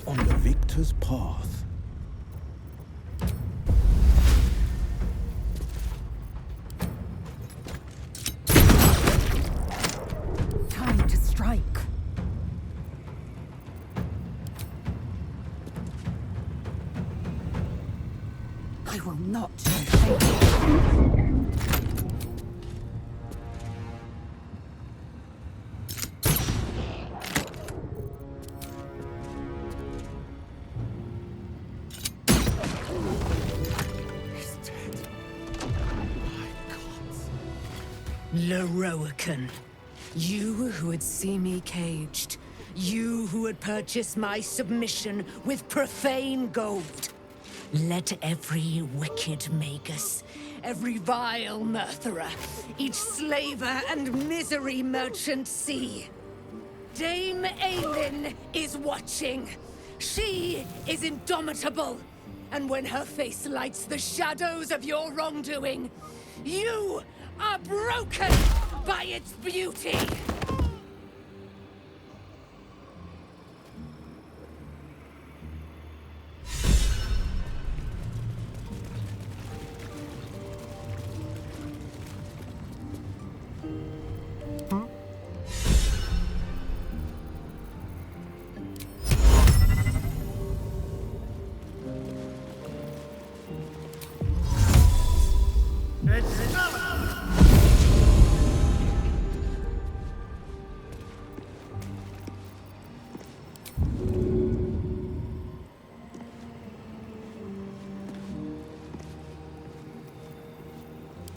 Speaker 19: On the victor's path.
Speaker 3: Time to strike. I will not fail.
Speaker 23: He's dead. My God. Leroican. You who would see me caged. You who would purchase my submission with profane gold. Let every wicked magus, every vile murtherer, each slaver and misery merchant see. Dame Aelin is watching. She is indomitable. And when her face lights the shadows of your wrongdoing, you are broken by its beauty.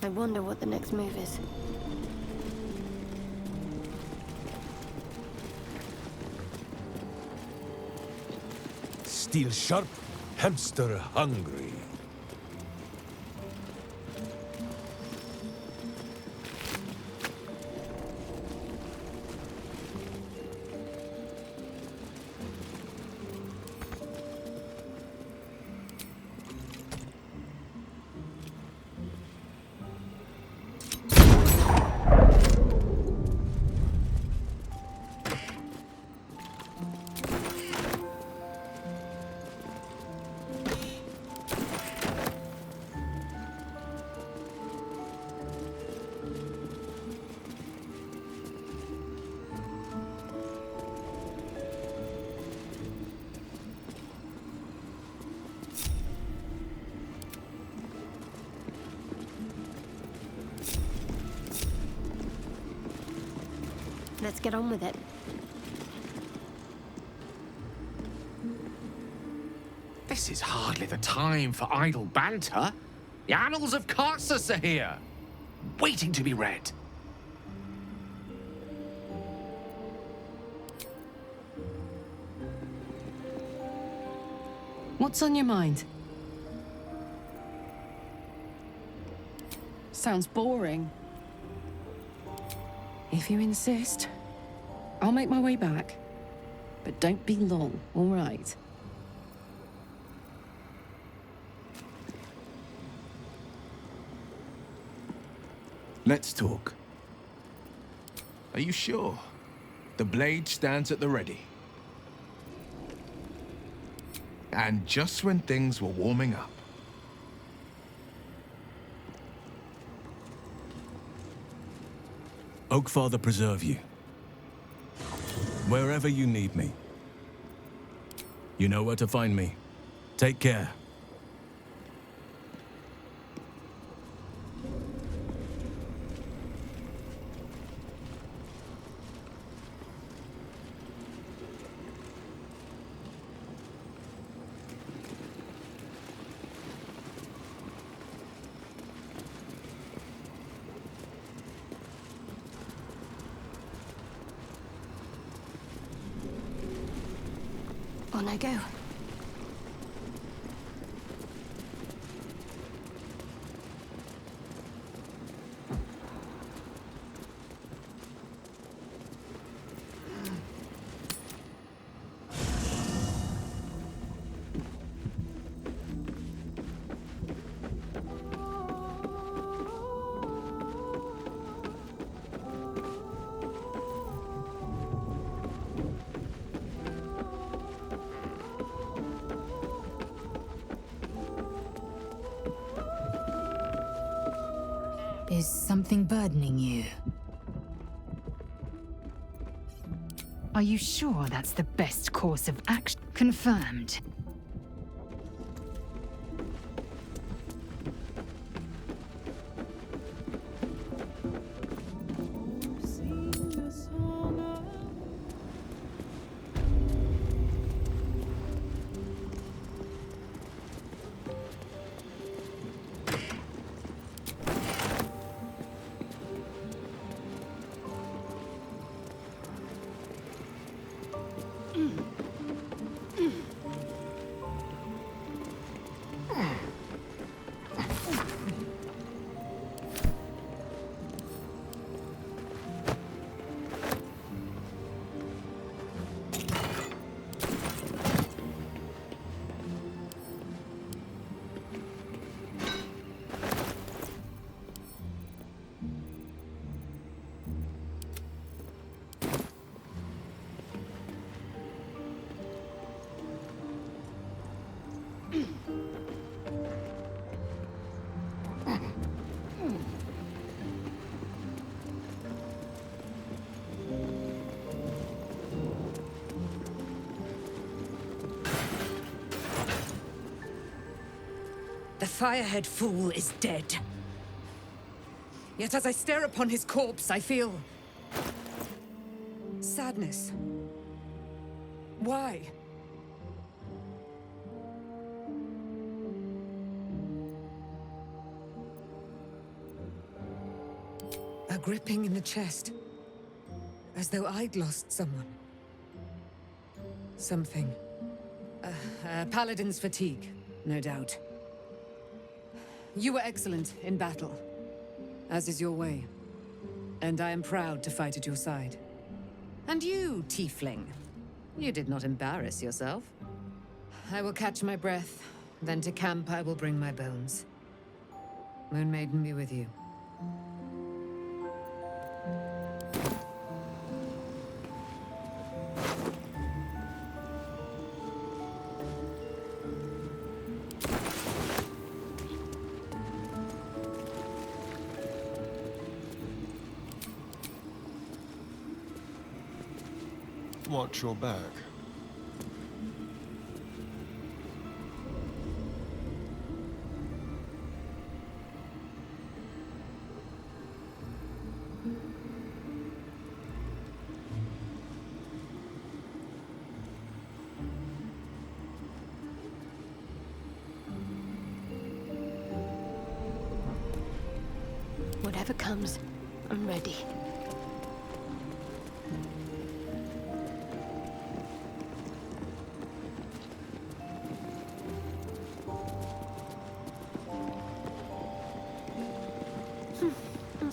Speaker 11: I wonder what the next move is.
Speaker 19: Steel sharp, hamster hungry.
Speaker 11: Let's get on with it.
Speaker 13: This is hardly the time for idle banter. The annals of Karsus are here, waiting to be read.
Speaker 2: What's on your mind? Sounds boring. If you insist, I'll make my way back. But don't be long, all right?
Speaker 19: Let's talk. Are you sure? The blade stands at the ready. And just when things were warming up.
Speaker 6: Oakfather preserve you. Wherever you need me. You know where to find me. Take care.
Speaker 11: On I go.
Speaker 8: Is something burdening you? Are you sure that's the best course of action? Confirmed.
Speaker 23: The firehead fool is dead. Yet as I stare upon his corpse, I feel sadness. Why? A gripping in the chest, as though I'd lost someone. Something. Paladin's fatigue, no doubt. You were excellent in battle, as is your way. And I am proud to fight at your side. And you, tiefling, you did not embarrass yourself. I will catch my breath, then to camp I will bring my bones. Moon Maiden be with you.
Speaker 7: Watch your back.
Speaker 11: Whatever comes, I'm ready.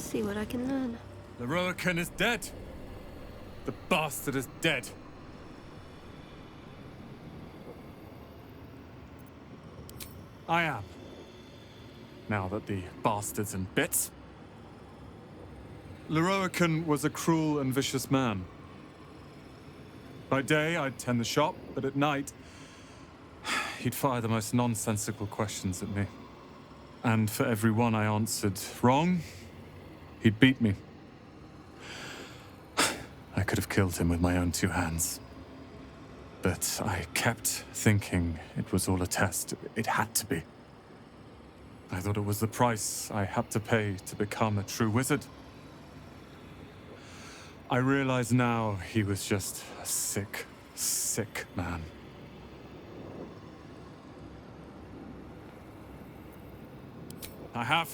Speaker 11: See what I can learn.
Speaker 5: Leroican is dead. The bastard is dead. I am. Now that the bastard's in bits. Leroican was a cruel and vicious man. By day, I'd tend the shop, but at night, he'd fire the most nonsensical questions at me. And for every one I answered wrong, he'd beat me. I could have killed him with my own 2 hands. But I kept thinking it was all a test. It had to be. I thought it was the price I had to pay to become a true wizard. I realize now he was just a sick, sick man. I have,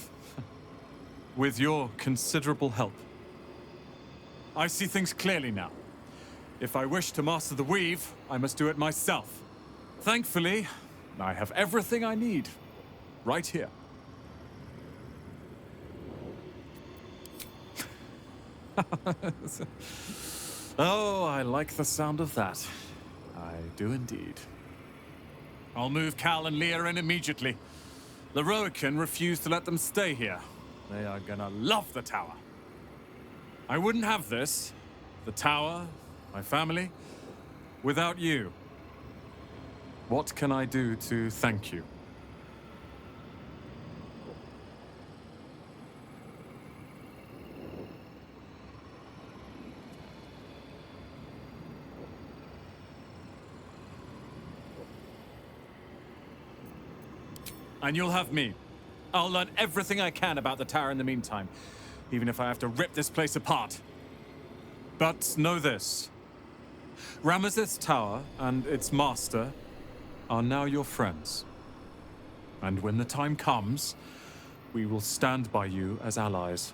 Speaker 5: with your considerable help. I see things clearly now. If I wish to master the weave, I must do it myself. Thankfully, I have everything I need right here. Oh, I like the sound of that. I do indeed. I'll move Cal and Leah in immediately. Leroican refused to let them stay here. They are gonna love the tower. I wouldn't have this, the tower, my family, without you. What can I do to thank you? And you'll have me. I'll learn everything I can about the tower in the meantime, even if I have to rip this place apart. But know this. Ramesses Tower and its master are now your friends. And when the time comes, we will stand by you as allies.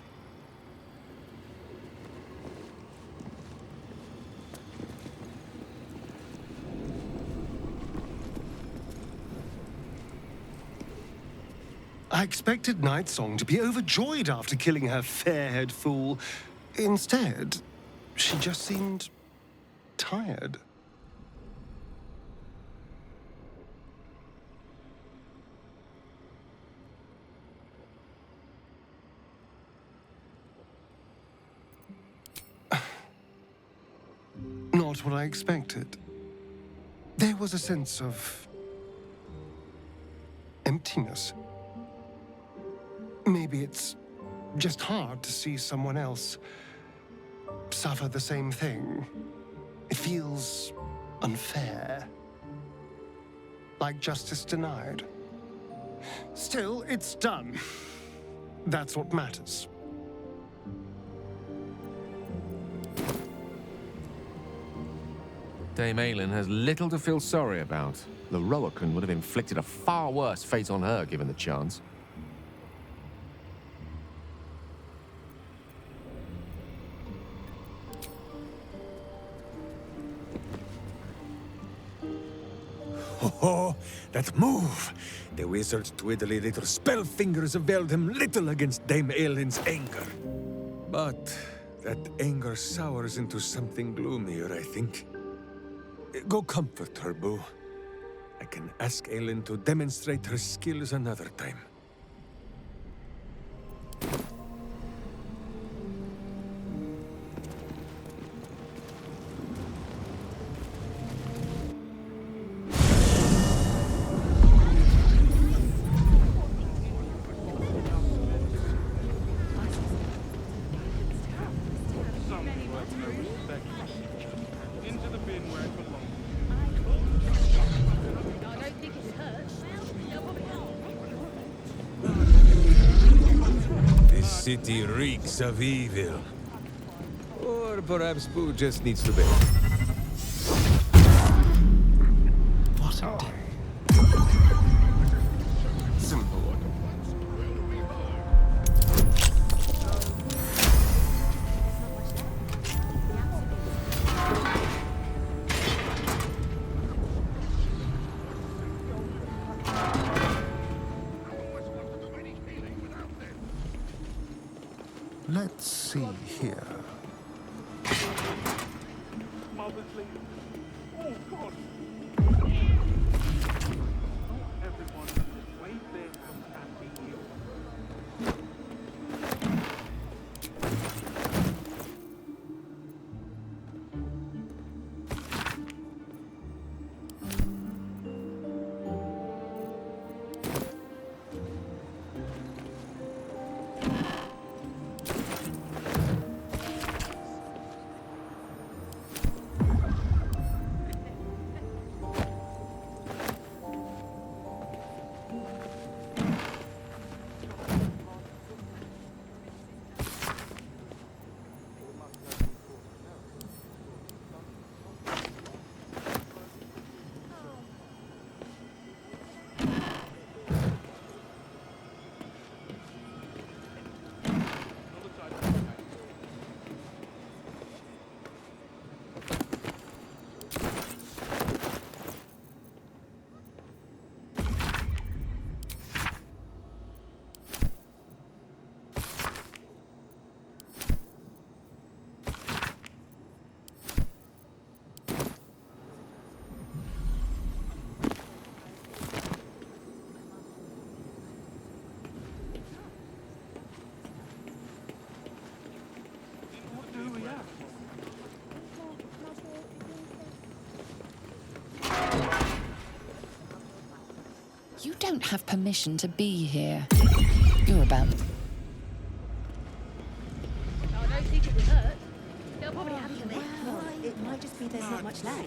Speaker 7: I expected Nightsong to be overjoyed after killing her fair-haired fool. Instead, she just seemed tired. Not what I expected. There was a sense of emptiness. Maybe it's just hard to see someone else suffer the same thing. It feels unfair. Like justice denied. Still, it's done. That's what matters.
Speaker 9: Dame Aylin has little to feel sorry about. Leroican would have inflicted a far worse fate on her given the chance.
Speaker 10: Oh, that move! The wizard's twiddly little spell fingers availed him little against Dame Aylin's anger. But that anger sours into something gloomier, I think. Go comfort her, Boo. I can ask Aylin to demonstrate her skills another time. City reeks of evil. Or perhaps Boo just needs to bed.
Speaker 7: What a day. Simple.
Speaker 22: Let's see here.
Speaker 15: Oh, God. Everyone, wait there and be healed.
Speaker 12: You don't have permission to be here. You're about...
Speaker 1: I don't think it would hurt. They'll probably have you there.
Speaker 16: Well, it might just be there's not much left.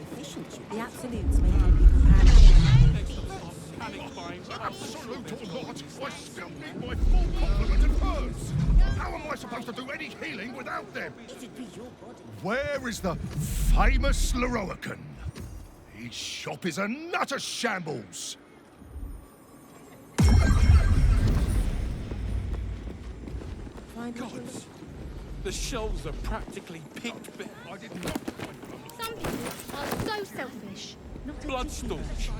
Speaker 16: The absolutes may make people panic.
Speaker 15: Panic buying.
Speaker 17: Absolute or not, I still need my full complement of herbs. How am I supposed to do any healing without them?
Speaker 16: It'd be your body.
Speaker 17: Where is the famous Leroican? His shop is a nutter shambles.
Speaker 15: Gods, the shelves are practically picked bare.
Speaker 1: Some people are so selfish.
Speaker 15: Blood storage,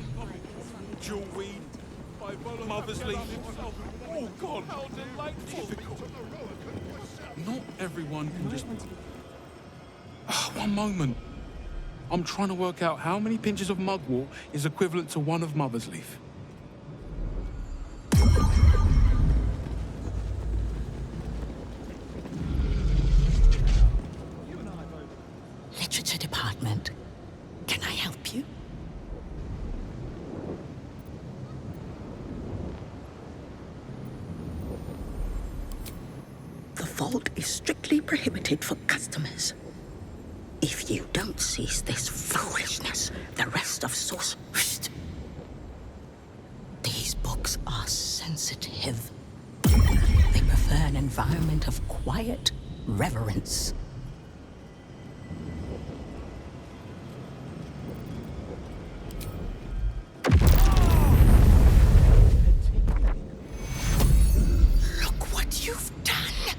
Speaker 15: jewelweed, mother's leaf. Oh God, how delightful! Not everyone can just. One moment. I'm trying to work out how many pinches of mugwort is equivalent to one of mother's leaf.
Speaker 16: Literature department. Can I help you? The vault is strictly prohibited for customers. If you don't cease this foolishness, the rest of source... These books are sensitive. They prefer an environment of quiet reverence. Look what you've done!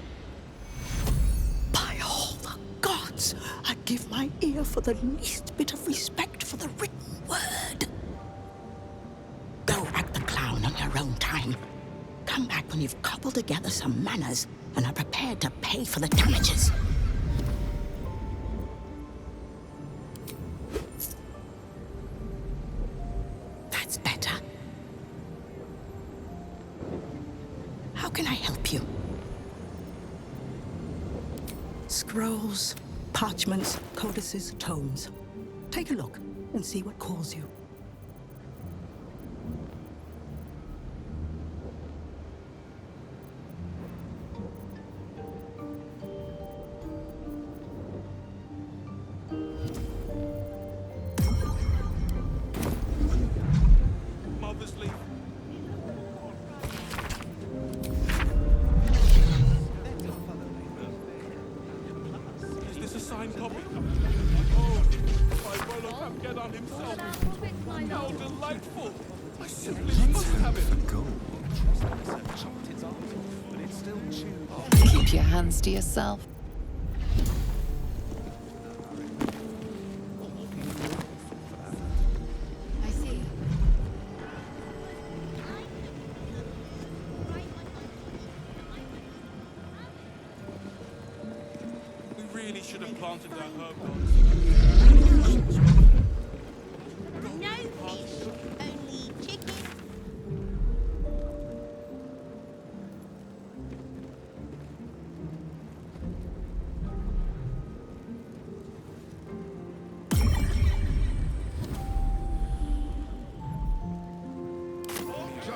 Speaker 16: By all the gods, I'd give my ear for the least bit of respect for the written word. Go act the clown on your own time. Come back when you've cobbled together some manners and are prepared to pay for the damages. That's better. How can I help you? Scrolls, parchments, codices, tomes. Take a look and see what calls you.
Speaker 15: Mother's leaf. Is this a signed copy? Oh, by Rollan get on himself. How delightful! I simply must have it.
Speaker 12: Keep your hands to yourself.
Speaker 8: I see.
Speaker 15: really should have planted that herb
Speaker 1: No fish, only chicken.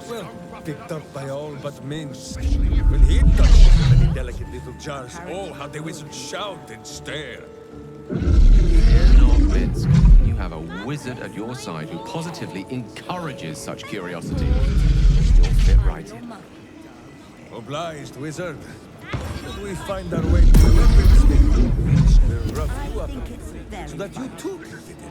Speaker 10: Well, picked up by all but Minsk. When he touched so many delicate little jars, oh, how the wizards shout and stare.
Speaker 9: Fear not, Minsk. You have a wizard at your side who positively encourages such curiosity. You'll fit right in.
Speaker 10: Obliged, wizard. Should we find our way to the weapons they reach the rough you up so that you too can fit in?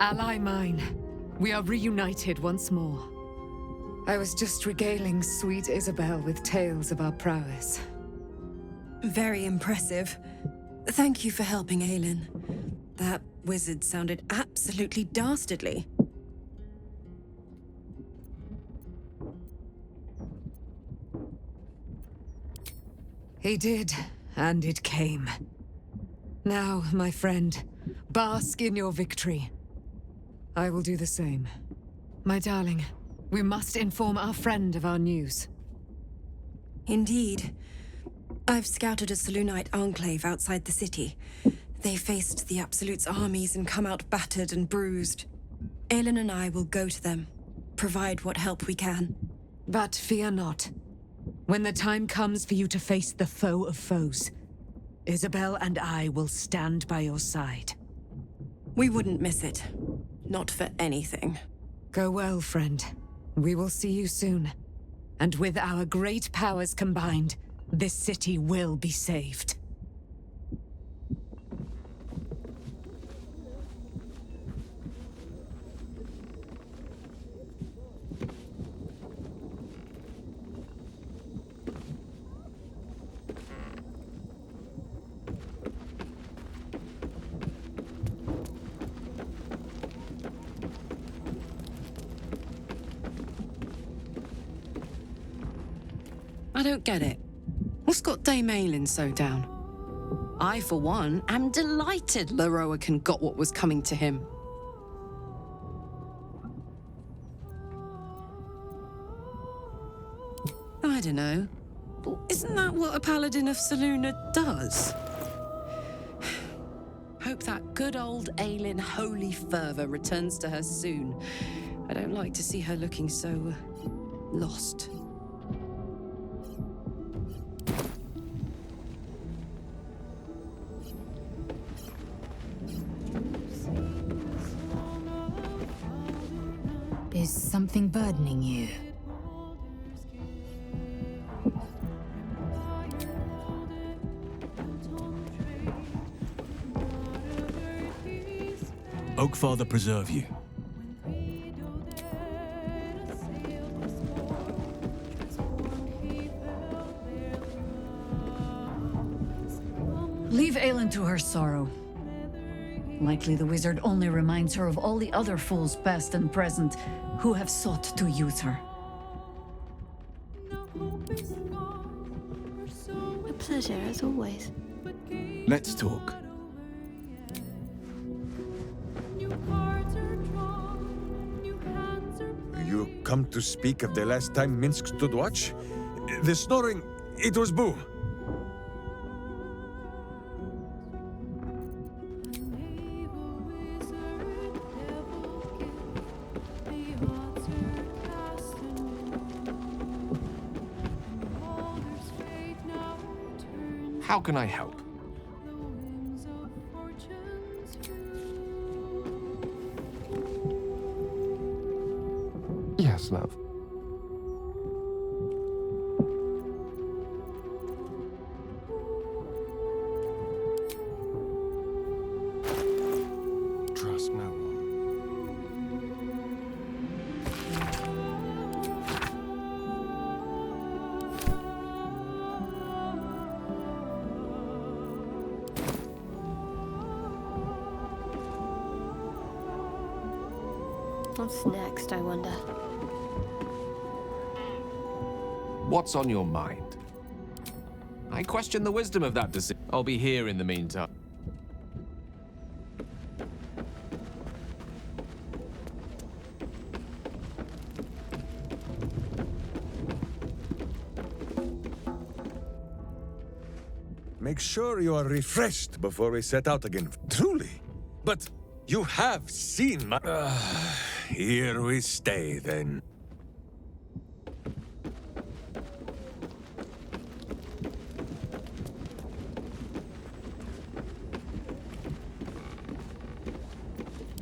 Speaker 23: Ally mine, we are reunited once more. I was just regaling sweet Isabel with tales of our prowess.
Speaker 2: Very impressive. Thank you for helping Aelin. That wizard sounded absolutely dastardly.
Speaker 23: He did, and it came. Now, my friend, bask in your victory. I will do the same. My darling, we must inform our friend of our news.
Speaker 2: Indeed. I've scouted a Selûnite enclave outside the city. They faced the Absolute's armies and come out battered and bruised. Aelin and I will go to them, provide what help we can.
Speaker 23: But fear not. When the time comes for you to face the foe of foes, Isabel and I will stand by your side.
Speaker 2: We wouldn't miss it. Not for anything.
Speaker 23: Go well, friend. We will see you soon. And with our great powers combined, this city will be saved.
Speaker 2: don't get it. What's got Dame Aylin so down? I, for one, am delighted Leroican got what was coming to him. I don't know. Isn't that what a paladin of Selûne does? Hope that good old Aylin holy fervor returns to her soon. I don't like to see her looking so lost.
Speaker 8: Is something burdening you?
Speaker 6: Oakfather preserve you.
Speaker 8: Leave Aylin to her sorrow. Likely the wizard only reminds her of all the other fools past and present who have sought to use her.
Speaker 11: A pleasure, as always.
Speaker 6: Let's talk.
Speaker 10: You come to speak of the last time Minsk stood watch? The snoring, it was Boo.
Speaker 9: How can I help?
Speaker 4: Yes, love.
Speaker 10: Trust no one.
Speaker 11: What's next, I wonder?
Speaker 9: What's on your mind? I question the wisdom of that decision. I'll be here in the meantime.
Speaker 10: Make sure you are refreshed before we set out again. Truly. But you have seen my... here we stay, then.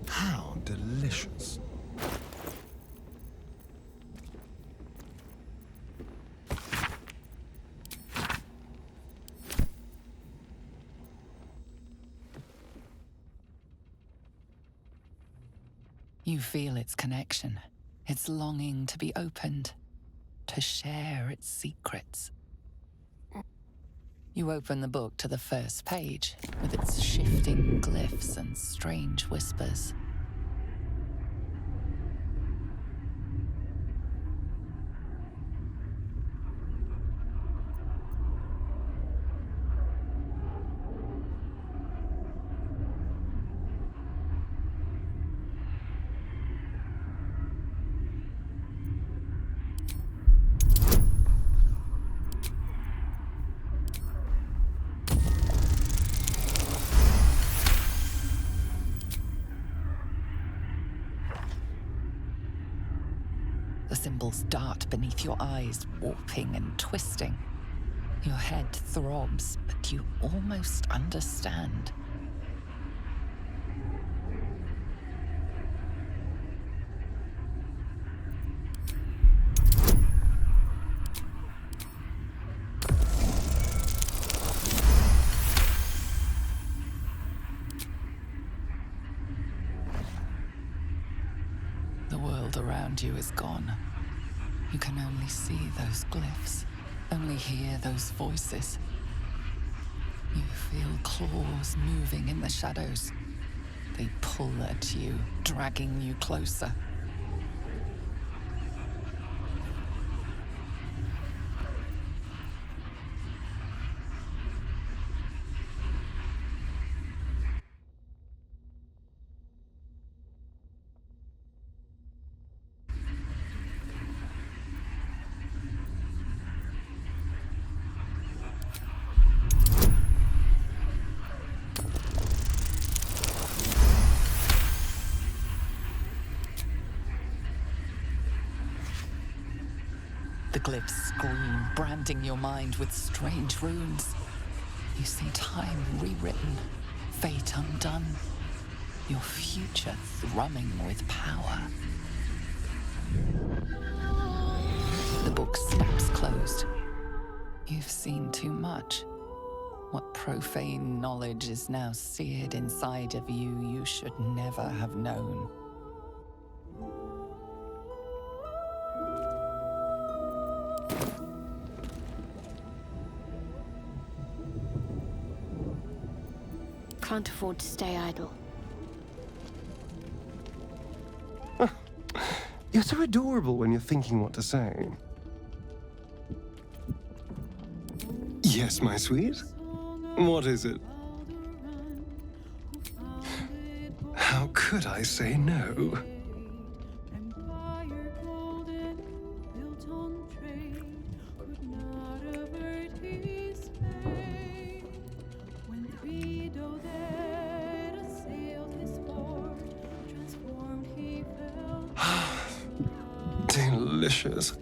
Speaker 20: How delicious.
Speaker 12: You feel its connection, its longing to be opened, to share its secrets. You open the book to the first page, with its shifting glyphs and strange whispers. The symbols dart beneath your eyes, warping and twisting. Your head throbs, but you almost understand. The world around you is gone. You can only see those glyphs, only hear those voices. You feel claws moving in the shadows. They pull at you, dragging you closer. The glyphs scream, branding your mind with strange runes. You see time rewritten, fate undone, your future thrumming with power. The book snaps closed. You've seen too much. What profane knowledge is now seared inside of you you should never have known.
Speaker 11: Can't afford to stay idle.
Speaker 7: You're so adorable when you're thinking what to say. Yes, my sweet? What is it? How could I say no? Delicious.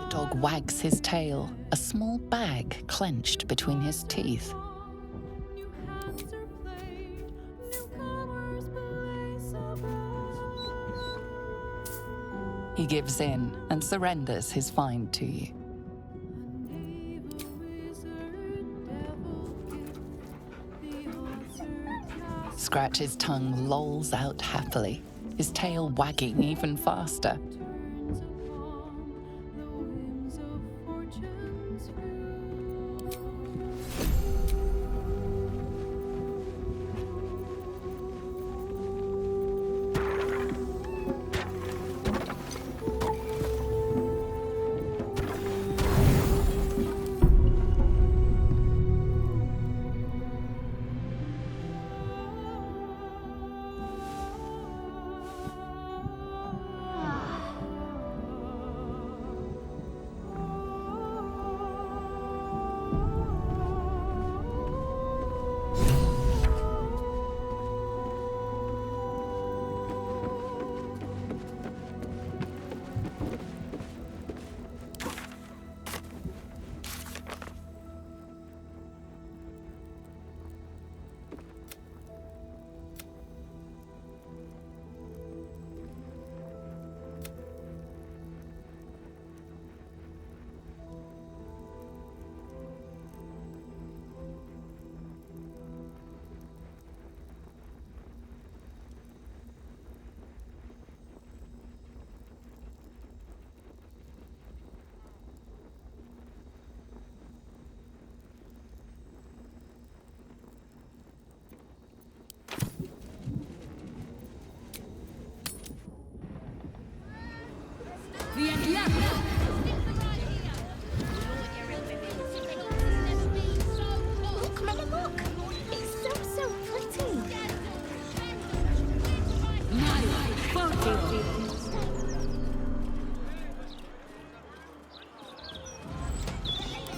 Speaker 12: Dog wags his tail, a small bag clenched between his teeth. He gives in and surrenders his find to you. Scratch's tongue lolls out happily, his tail wagging even faster.
Speaker 1: Look, Mama, look! It's so pretty!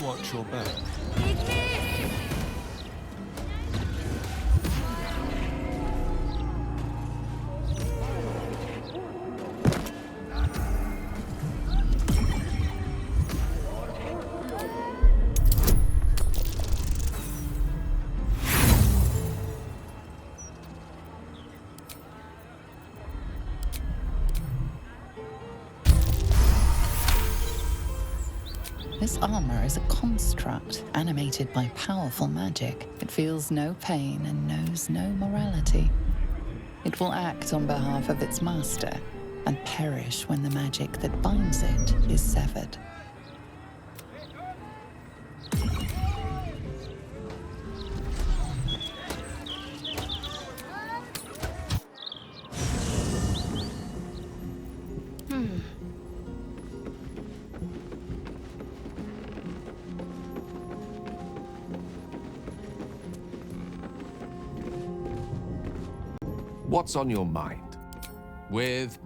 Speaker 22: Watch your back.
Speaker 12: This armor is a construct animated by powerful magic. It feels no pain and knows no morality. It will act on behalf of its master and perish when the magic that binds it is severed.
Speaker 9: What's on your mind? With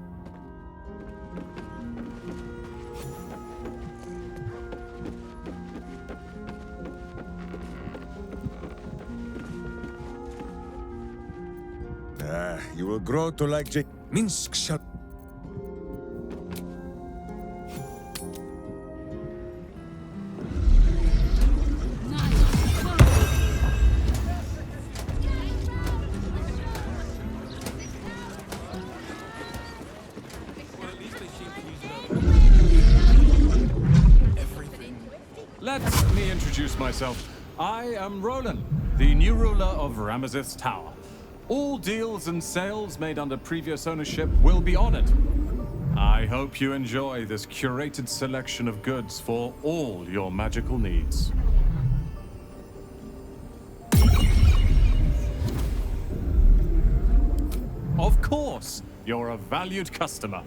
Speaker 10: You will grow to like Minsk shall.
Speaker 4: Let me introduce myself. I am Rolan, the new ruler of Ramazith's Tower. All deals and sales made under previous ownership will be honored. I hope you enjoy this curated selection of goods for all your magical needs. Of course, you're a valued customer.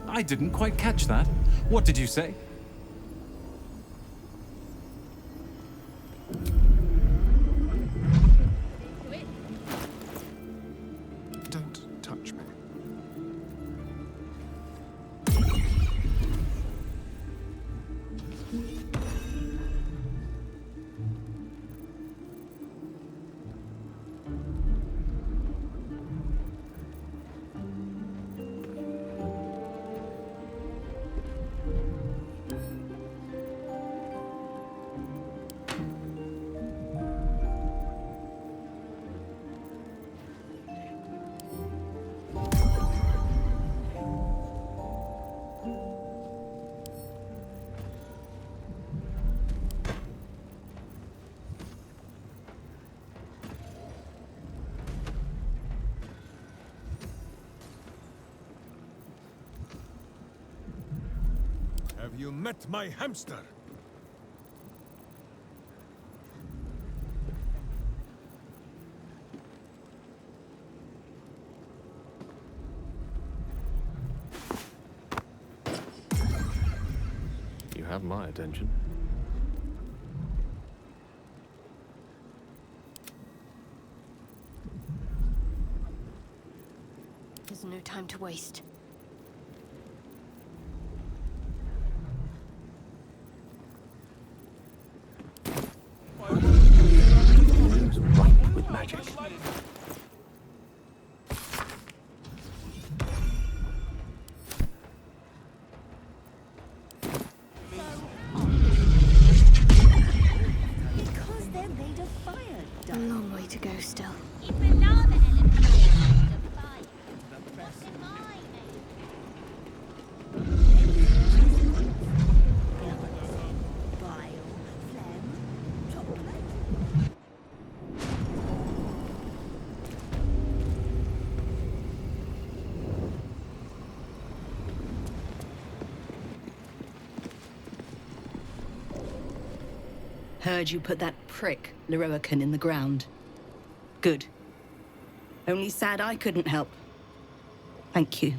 Speaker 4: I didn't quite catch that. What did you say?
Speaker 22: Don't touch me.
Speaker 10: Have you met my hamster?
Speaker 9: You have my attention.
Speaker 11: There's no time to waste.
Speaker 7: It's ripe with magic.
Speaker 1: Because they're made of fire.
Speaker 11: A long way to go still.
Speaker 1: It's another element of fire. What's in mine? Bile, phlegm, chocolate.
Speaker 18: Heard you put that prick, Leroican, in the ground. Good. Only sad I couldn't help. Thank you.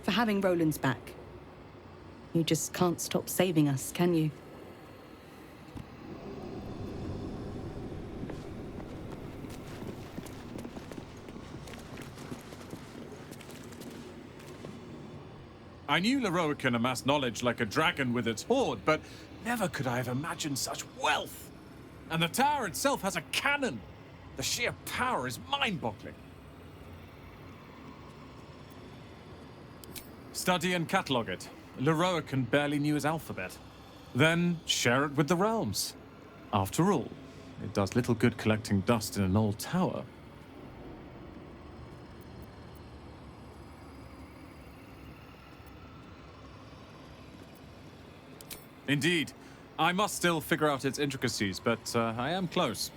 Speaker 18: For having Roland's back. You just can't stop saving us, can you?
Speaker 4: I knew Leroican amassed knowledge like a dragon with its hoard, but never could I have imagined such wealth. And the tower itself has a cannon. The sheer power is mind-boggling. Study and catalogue it. Leroican barely knew his alphabet. Then share it with the realms. After all, it does little good collecting dust in an old tower. Indeed. I must still figure out its intricacies, but I am close.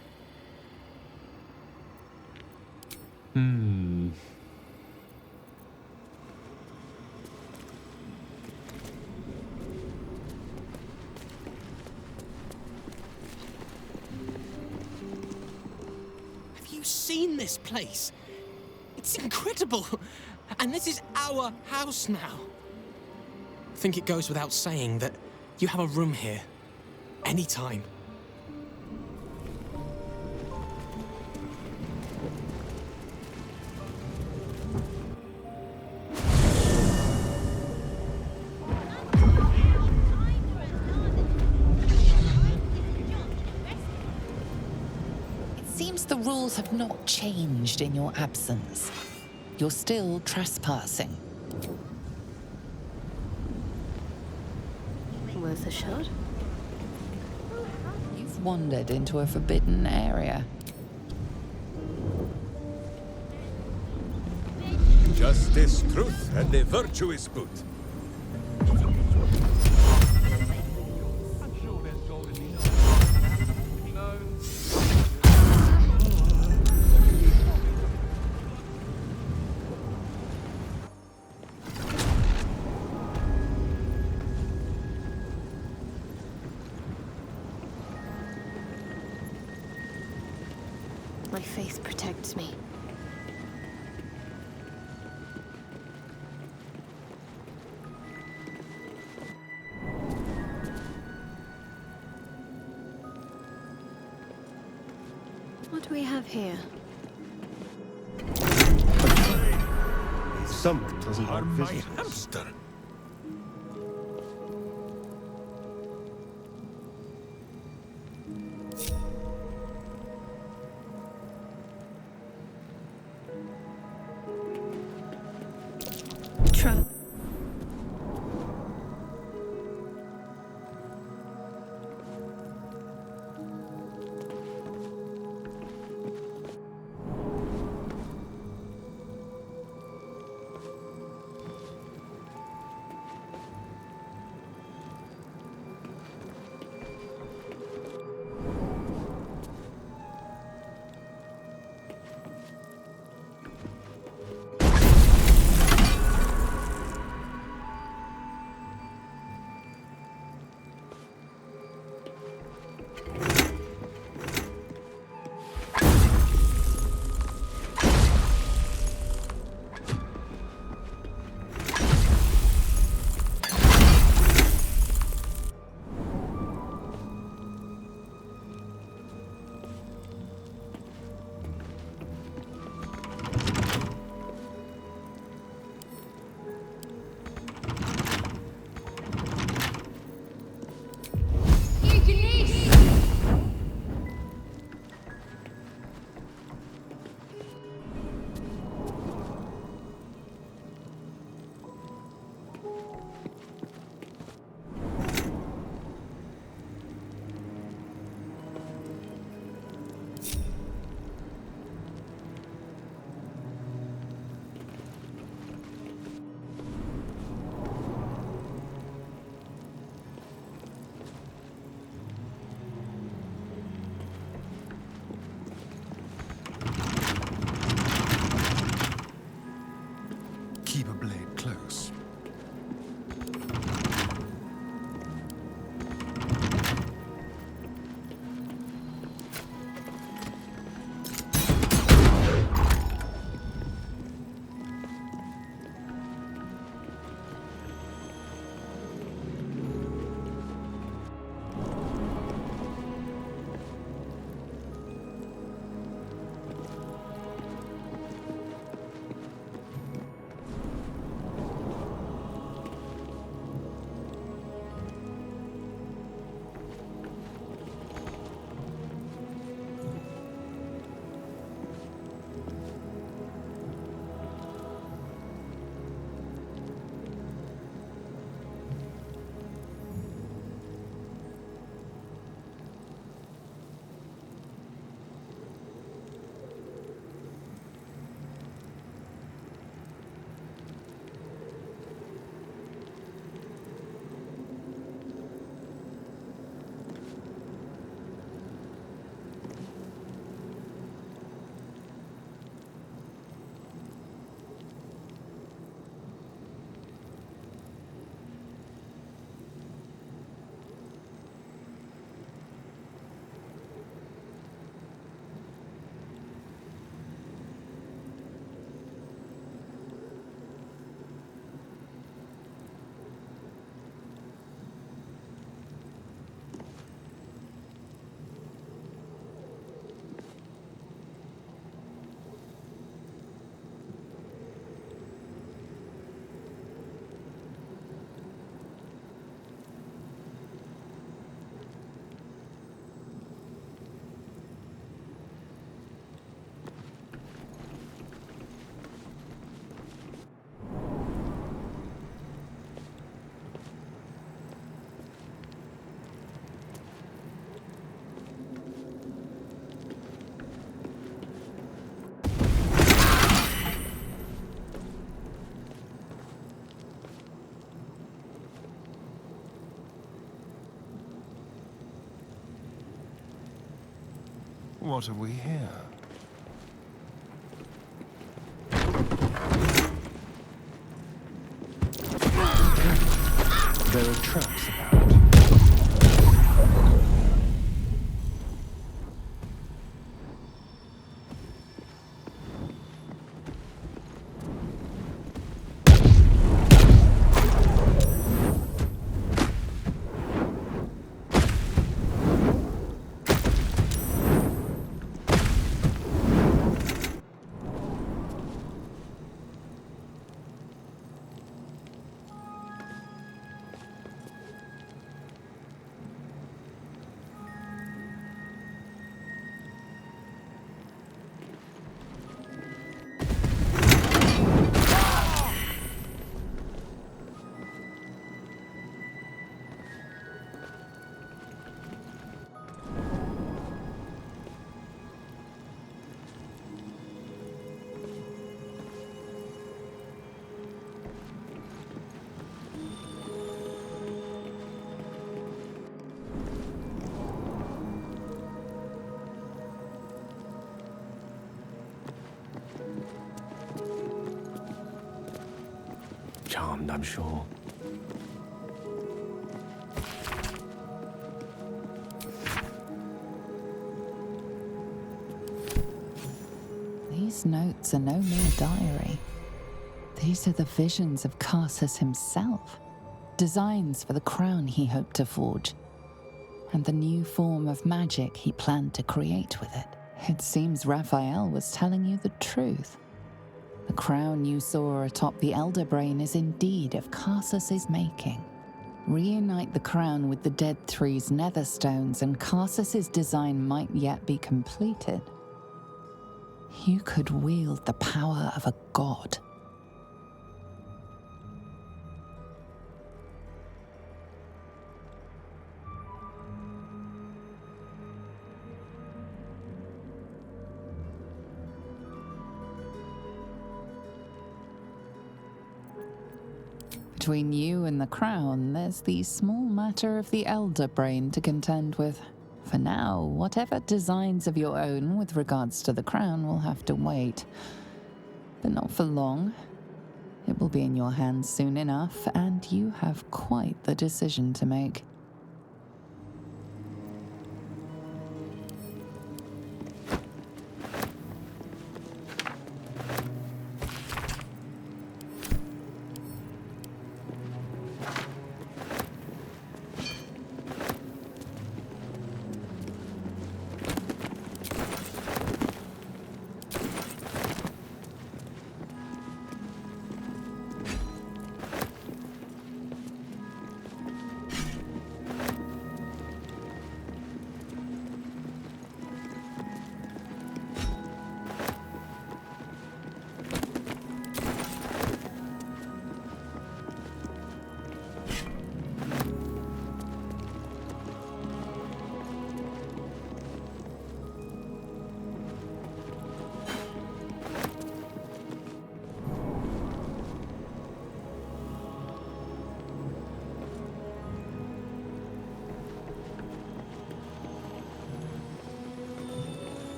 Speaker 3: Have you seen this place? It's incredible. And this is our house now. I think it goes without saying that you have a room here. Anytime.
Speaker 12: It seems the rules have not changed in your absence. You're still trespassing.
Speaker 11: Worth a shot?
Speaker 12: You've wandered into a forbidden area.
Speaker 10: Justice, truth, and the virtuous boot.
Speaker 11: My faith protects me. What do we have here?
Speaker 7: Someone doesn't like
Speaker 10: My
Speaker 7: visitors.
Speaker 10: hamster.
Speaker 11: Trap.
Speaker 22: What have we here? There are traps about. Charmed, I'm sure.
Speaker 12: These notes are no mere diary. These are the visions of Karsus himself, designs for the crown he hoped to forge, and the new form of magic he planned to create with it. It seems Raphael was telling you the truth. The crown you saw atop the Elder Brain is indeed of Karsus's making. Reunite the crown with the Dead Three's netherstones and Karsus's design might yet be completed. You could wield the power of a god. Between you and the crown, there's the small matter of the Elder Brain to contend with. For now, whatever designs of your own with regards to the crown will have to wait. But not for long. It will be in your hands soon enough, and you have quite the decision to make.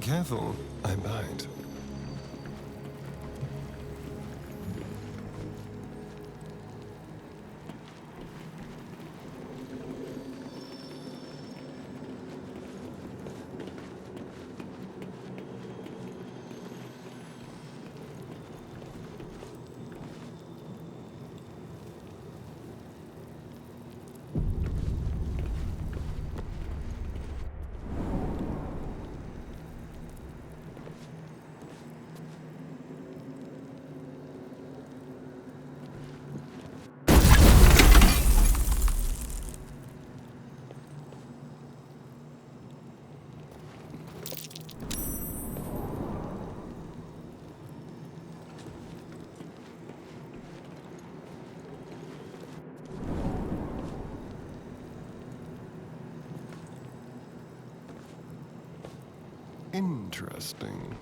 Speaker 22: Careful, I bite. Interesting.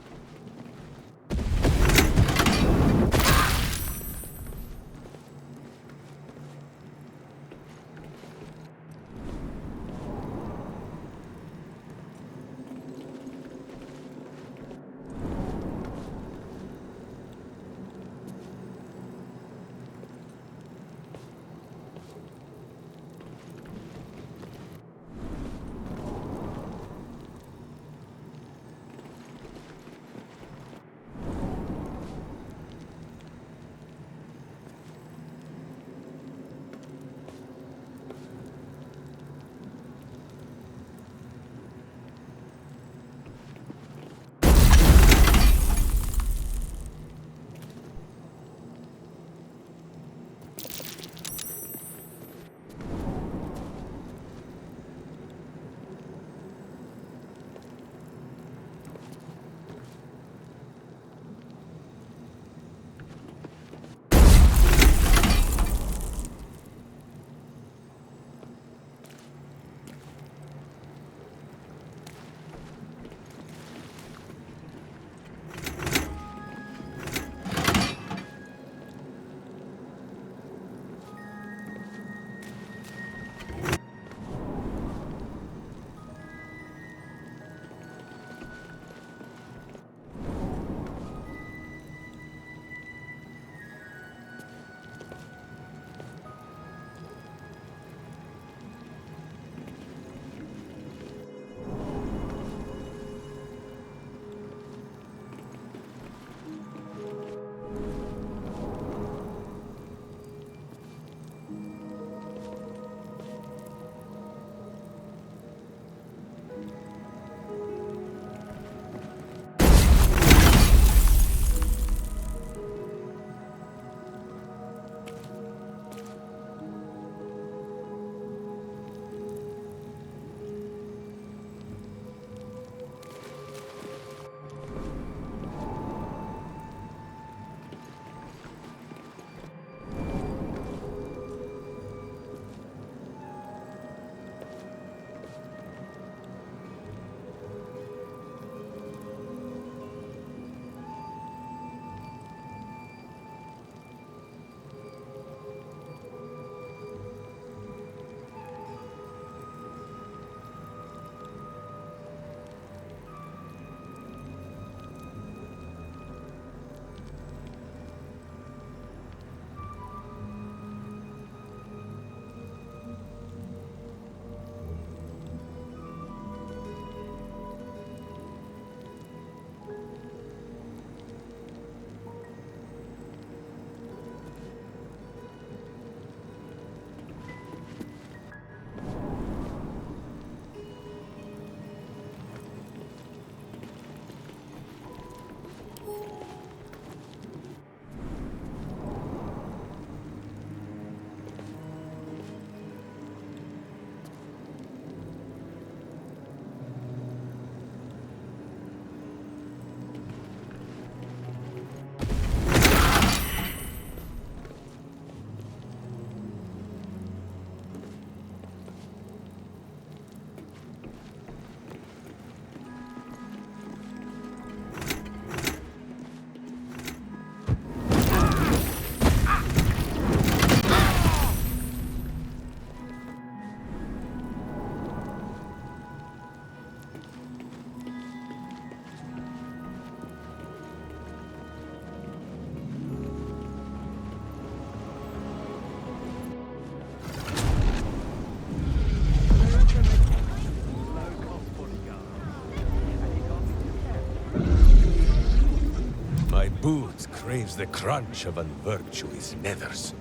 Speaker 10: food craves the crunch of unvirtuous nethers.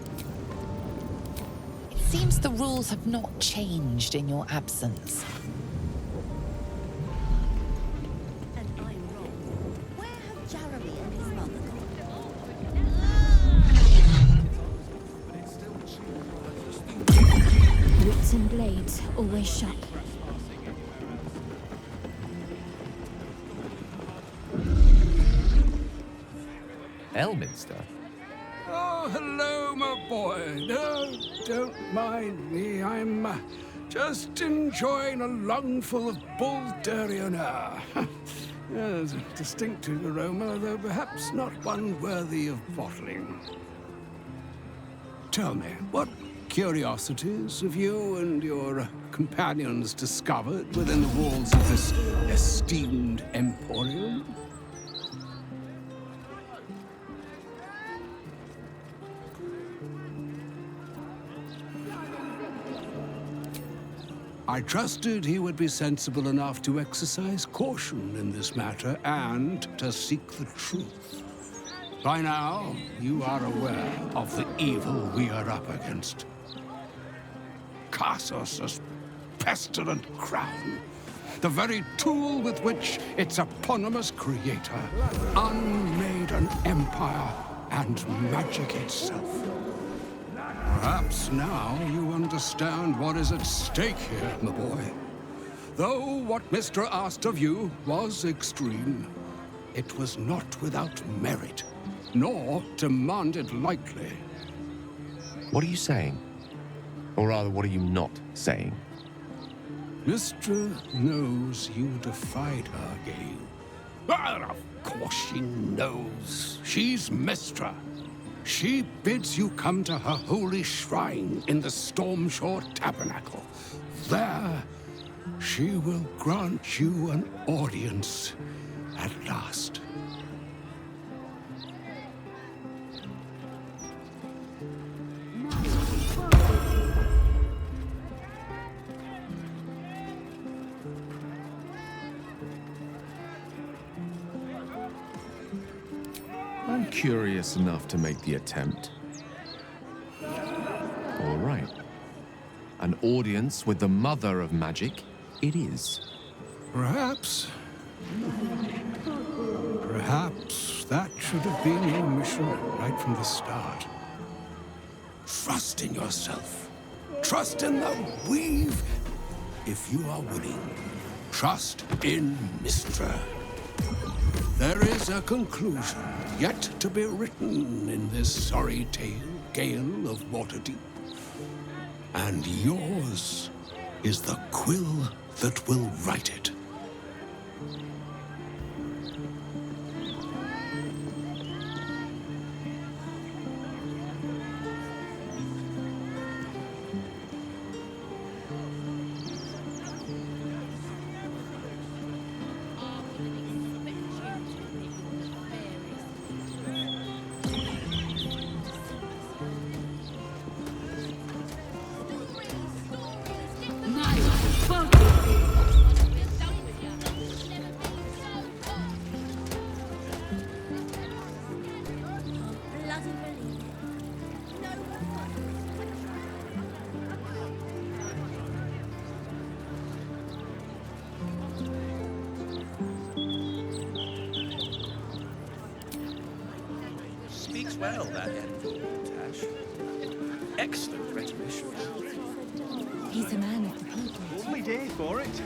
Speaker 12: It seems the rules have not changed in your absence.
Speaker 13: Roots and blades, always sharp.
Speaker 9: Elminster?
Speaker 14: Oh, hello, my boy. No, don't mind me. I'm just enjoying a lungful of Baldurian air. Yes, a distinctive aroma, though perhaps not one worthy of bottling. Tell me, what curiosities have you and your companions discovered within the walls of this esteemed emporium? I trusted he would be sensible enough to exercise caution in this matter and to seek the truth. By now, you are aware of the evil we are up against. Karsusa's pestilent crown, the very tool with which its eponymous creator unmade an empire and magic itself. Perhaps now you understand what is at stake here, my boy. Though what Mr. asked of you was extreme, it was not without merit, nor demanded lightly.
Speaker 9: What are you saying? Or rather, what are you not saying?
Speaker 14: Mistra knows you defied her game. Well, of course she knows. She's Mistra. She bids you come to her holy shrine in the Stormshore Tabernacle. There, she will grant you an audience at last.
Speaker 9: I'm curious enough to make the attempt. All right. An audience with the mother of magic, it is.
Speaker 14: Perhaps that should have been your mission right from the start. Trust in yourself. Trust in the weave. If you are willing, trust in Mistra. There is a conclusion yet to be written in this sorry gale of Waterdeep. And yours is the quill that will write it.
Speaker 21: Speaks well, that Tash. Excellent rhetorician.
Speaker 13: He's a man of the people.
Speaker 21: Lovely day for it.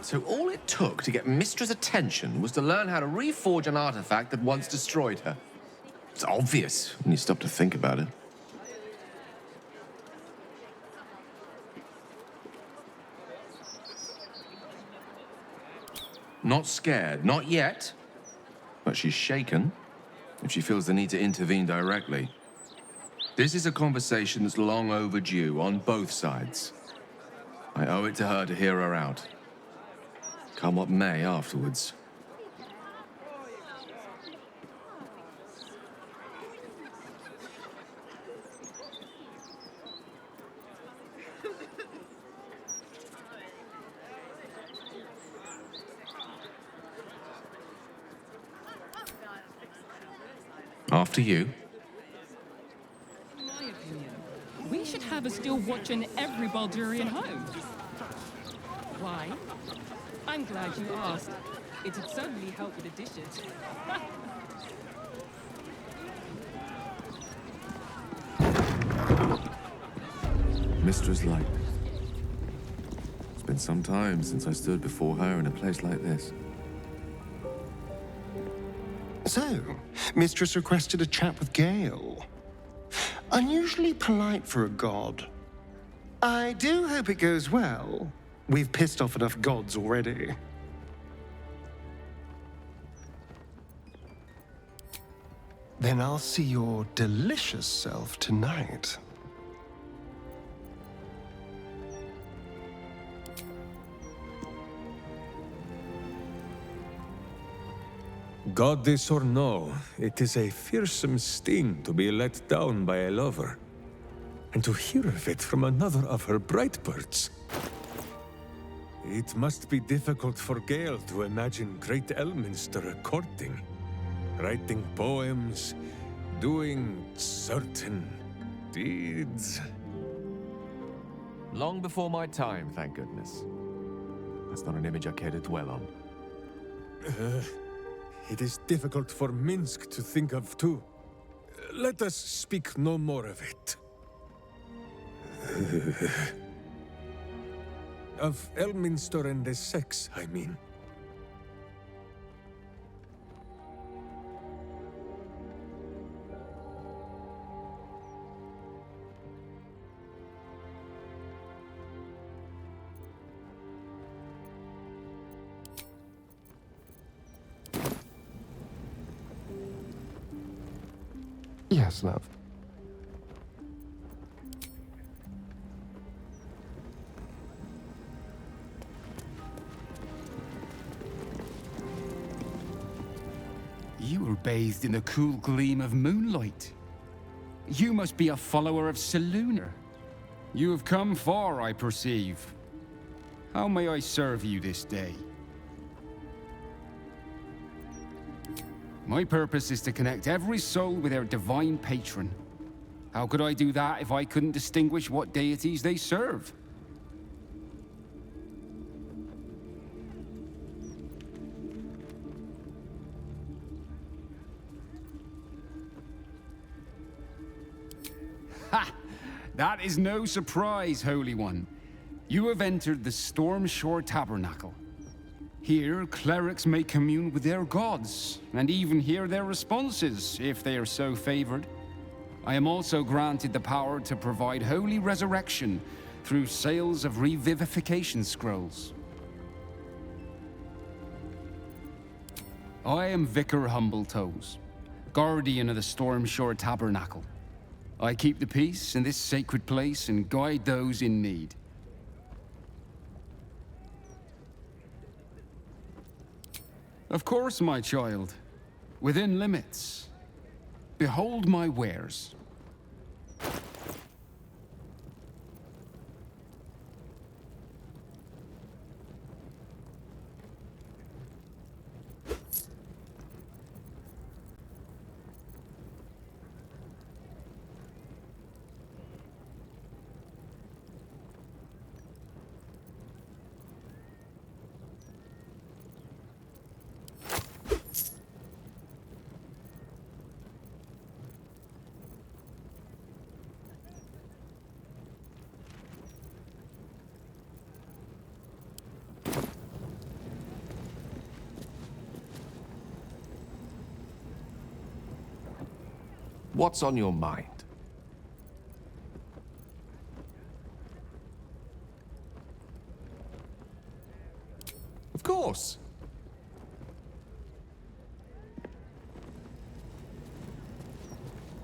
Speaker 9: So all it took to get Mistra's attention was to learn how to reforge an artifact that once destroyed her. It's obvious when you stop to think about it. Not scared, not yet. But she's shaken if she feels the need to intervene directly. This is a conversation that's long overdue on both sides. I owe it to her to hear her out. Come what may afterwards. After you.
Speaker 5: In my opinion, we should have a still watch in every Baldurian home. Why? I'm glad you asked. It'd certainly help with the dishes.
Speaker 9: Mistress Light. It's been some time since I stood before her in a place like this.
Speaker 7: So, Mistress requested a chat with Gale. Unusually polite for a god. I do hope it goes well. We've pissed off enough gods already. Then I'll see your delicious self tonight.
Speaker 10: Goddess or no, it is a fearsome sting to be let down by a lover. And to hear of it from another of her bright birds. It must be difficult for Gale to imagine Great Elminster courting, writing poems, doing certain deeds.
Speaker 9: Long before my time, thank goodness. That's not an image I care to dwell on.
Speaker 10: It is difficult for Minsk to think of, too. Let us speak no more of it. Of Elminster and the sex, I mean.
Speaker 7: Yes, love.
Speaker 17: You were bathed in the cool gleam of moonlight. You must be a follower of Selûne. You have come far, I perceive. How may I serve you this day? My purpose is to connect every soul with their divine patron. How could I do that if I couldn't distinguish what deities they serve? Ha! That is no surprise, Holy One. You have entered the Stormshore Tabernacle. Here, clerics may commune with their gods, and even hear their responses, if they are so favored. I am also granted the power to provide holy resurrection through sales of revivification scrolls. I am Vicar Humbletoes, guardian of the Stormshore Tabernacle. I keep the peace in this sacred place and guide those in need. Of course, my child. Within limits. Behold my wares.
Speaker 9: What's on your mind? Of course.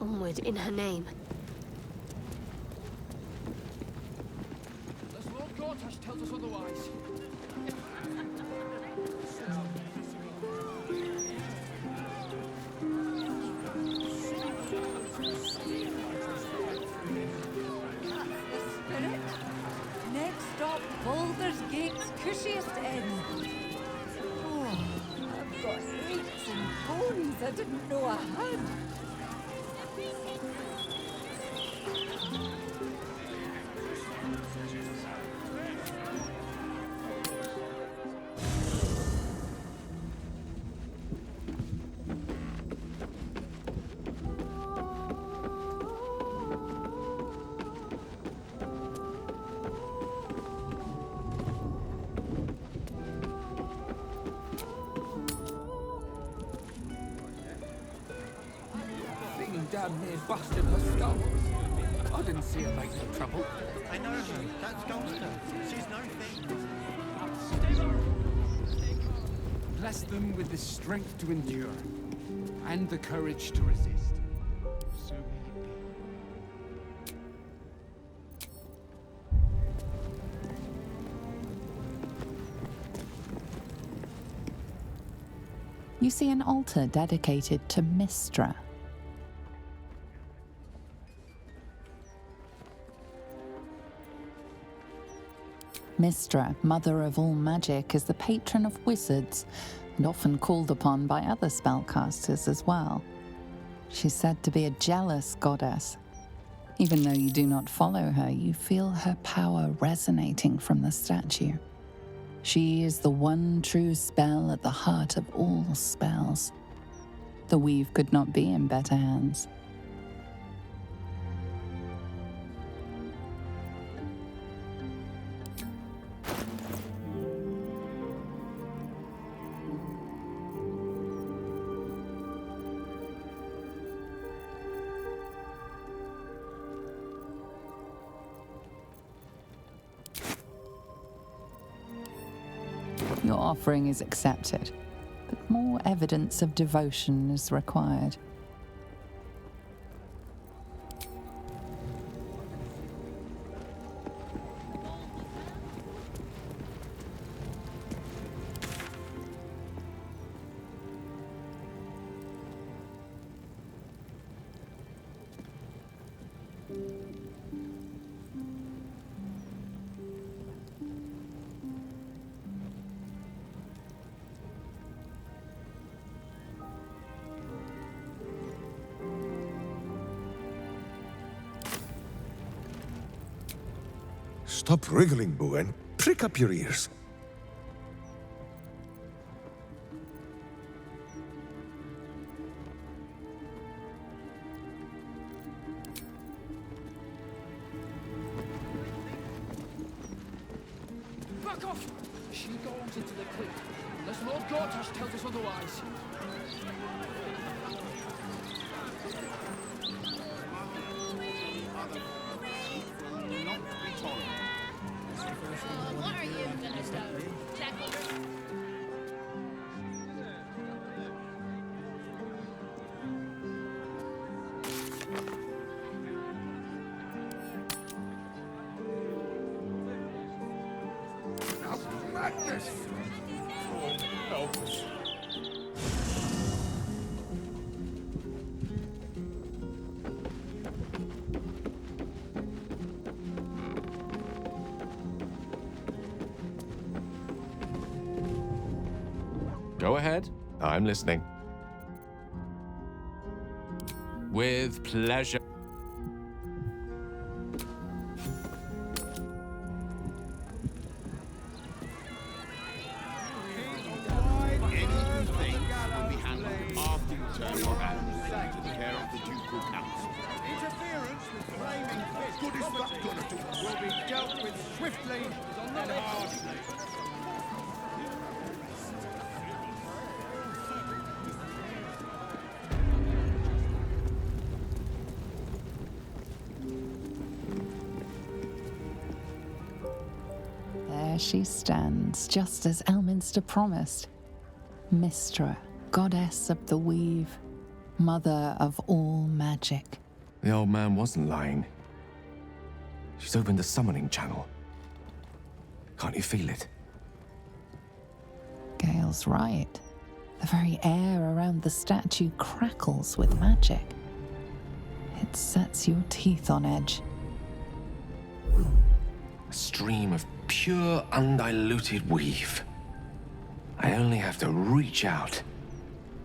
Speaker 11: Onward in her name.
Speaker 21: Unless Lord Gortash tells us otherwise.
Speaker 19: Next stop, Baldur's Gate's cushiest end. Oh, I've got aches and bones I didn't know I had.
Speaker 21: Damn near busted her skull. I didn't see her make no trouble.
Speaker 15: I know her. That's Ghoster. She's no thief.
Speaker 17: Bless them with the strength to endure and the courage to resist. So may it
Speaker 12: be. You see an altar dedicated to Mystra. Mystra, mother of all magic, is the patron of wizards and often called upon by other spellcasters as well. She's said to be a jealous goddess. Even though you do not follow her, you feel her power resonating from the statue. She is the one true spell at the heart of all spells. The weave could not be in better hands. Your offering is accepted, but more evidence of devotion is required.
Speaker 10: Stop wriggling, Boo, and prick up your ears.
Speaker 21: Back off! She goes into the crypt, unless Lord Gortash tells us otherwise.
Speaker 1: What are you gonna do? Jackie?
Speaker 10: Madness! Oh, help us.
Speaker 9: Go ahead. I'm listening. With pleasure.
Speaker 15: Interference with flaming fist. Good as that's gonna do. Will be dealt with swiftly and harshly.
Speaker 12: There she stands, just as Elminster promised. Mystra, goddess of the weave, mother of all magic.
Speaker 9: The old man wasn't lying. She's opened the summoning channel. Can't you feel it?
Speaker 12: Gale's right. The very air around the statue crackles with magic. It sets your teeth on edge.
Speaker 9: A stream of pure, undiluted weave. I only have to reach out,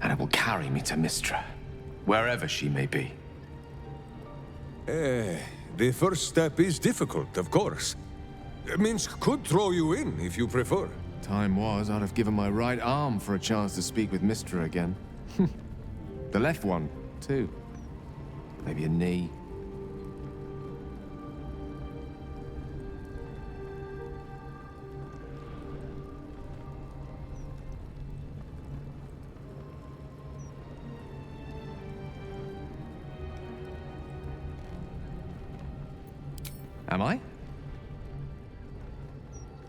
Speaker 9: and it will carry me to Mystra, wherever she may be.
Speaker 10: The first step is difficult, of course. Minsk could throw you in if you prefer.
Speaker 9: Time was, I'd have given my right arm for a chance to speak with Mister again. The left one, too. Maybe a knee. Am I?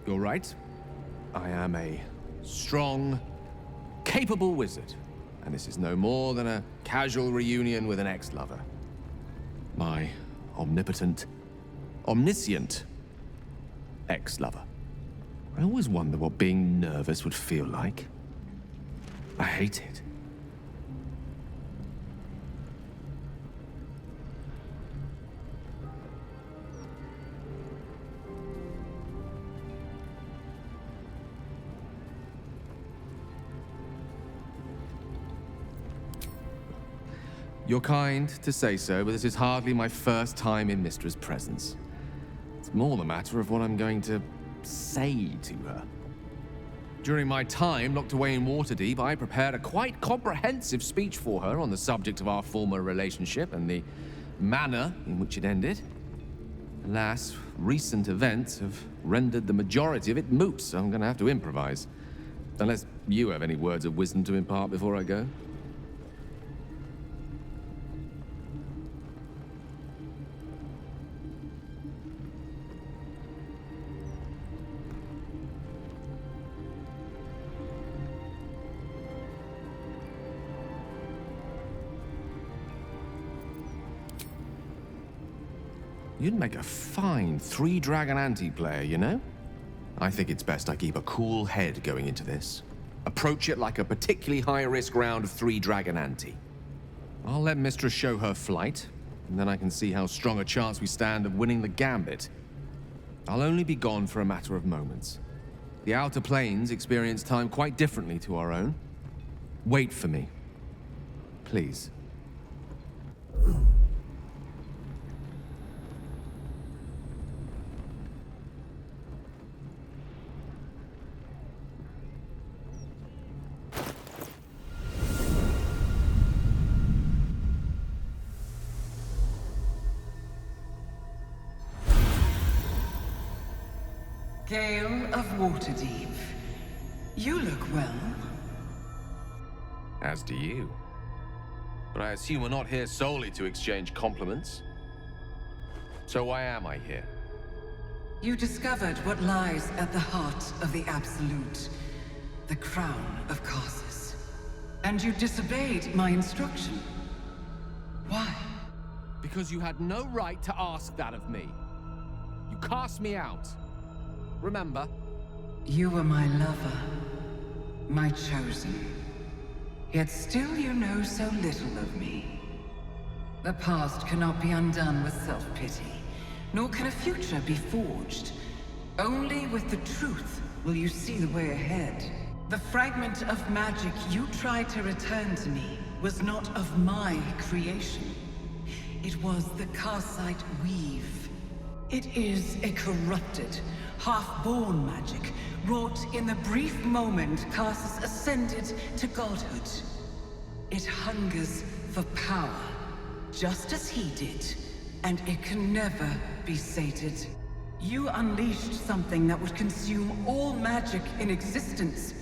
Speaker 9: You're right. I am a strong, capable wizard. And this is no more than a casual reunion with an ex-lover. My omnipotent, omniscient ex-lover. I always wonder what being nervous would feel like. I hate it. You're kind to say so, but this is hardly my first time in Mistra's presence. It's more the matter of what I'm going to say to her. During my time locked away in Waterdeep, I prepared a quite comprehensive speech for her on the subject of our former relationship and the manner in which it ended. Alas, recent events have rendered the majority of it moot, so I'm going to have to improvise. Unless you have any words of wisdom to impart before I go. You'd make a fine three-dragon anti-player, you know? I think it's best I keep a cool head going into this. Approach it like a particularly high-risk round of three-dragon ante. I'll let Mistress show her flight, and then I can see how strong a chance we stand of winning the gambit. I'll only be gone for a matter of moments. The Outer Planes experience time quite differently to our own. Wait for me. Please.
Speaker 2: Gale of Waterdeep. You look well.
Speaker 9: As do you. But I assume we're not here solely to exchange compliments. So why am I here?
Speaker 2: You discovered what lies at the heart of the Absolute, the crown of Karsus. And you disobeyed my instruction. Why?
Speaker 9: Because you had no right to ask that of me. You cast me out. Remember?
Speaker 2: You were my lover, my chosen. Yet still you know so little of me. The past cannot be undone with self-pity, nor can a future be forged. Only with the truth will you see the way ahead. The fragment of magic you tried to return to me was not of my creation. It was the Karsite weave. It is a corrupted, half-born magic, wrought in the brief moment Karsus ascended to godhood. It hungers for power, just as he did, and it can never be sated. You unleashed something that would consume all magic in existence,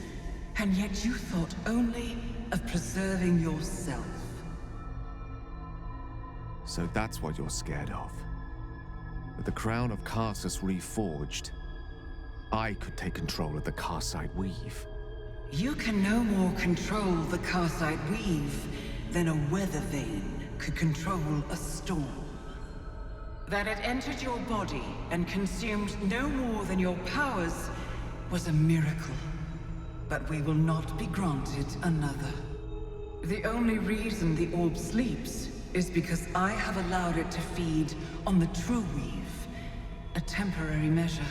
Speaker 2: and yet you thought only of preserving yourself.
Speaker 9: So that's what you're scared of. With the crown of Karsus reforged, I could take control of the Karsite weave.
Speaker 2: You can no more control the Karsite weave than a weather vane could control a storm. That it entered your body and consumed no more than your powers was a miracle. But we will not be granted another. The only reason the orb sleeps is because I have allowed it to feed on the true weave. A temporary measure,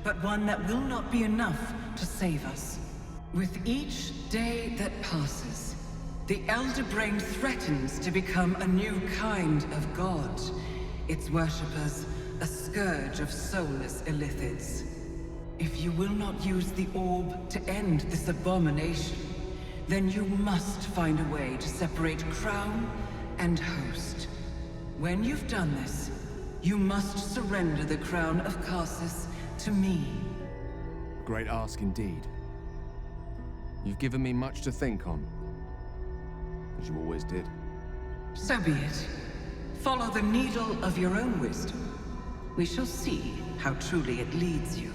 Speaker 2: but one that will not be enough to save us. With each day that passes, the Elder Brain threatens to become a new kind of god, its worshippers a scourge of soulless illithids. If you will not use the orb to end this abomination, then you must find a way to separate crown and host. When you've done this, you must surrender the crown of Karsus to me.
Speaker 9: Great ask indeed. You've given me much to think on, as you always did.
Speaker 2: So be it. Follow the needle of your own wisdom. We shall see how truly it leads you.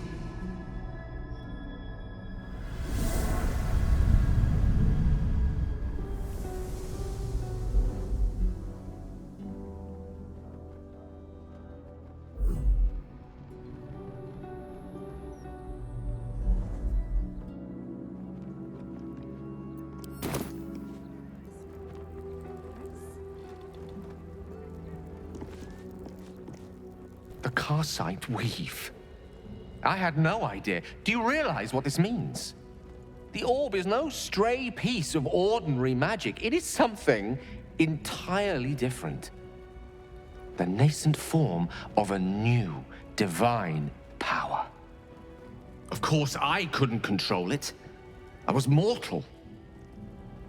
Speaker 9: The Karsite weave. I had no idea. Do you realize what this means? The orb is no stray piece of ordinary magic. It is something entirely different. The nascent form of a new divine power. Of course, I couldn't control it. I was mortal.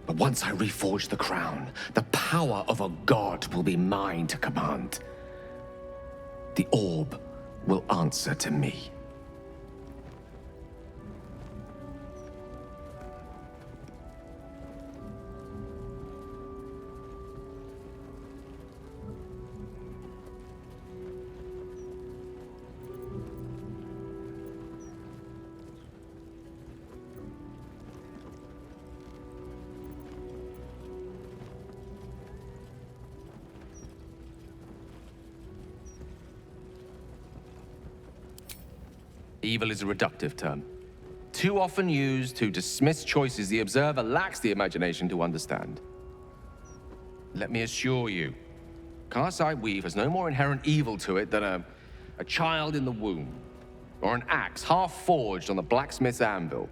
Speaker 9: But once I reforge the crown, the power of a god will be mine to command. The orb will answer to me. Evil is a reductive term, too often used to dismiss choices the observer lacks the imagination to understand. Let me assure you, Karsite weave has no more inherent evil to it than a child in the womb, or an axe half-forged on the blacksmith's anvil.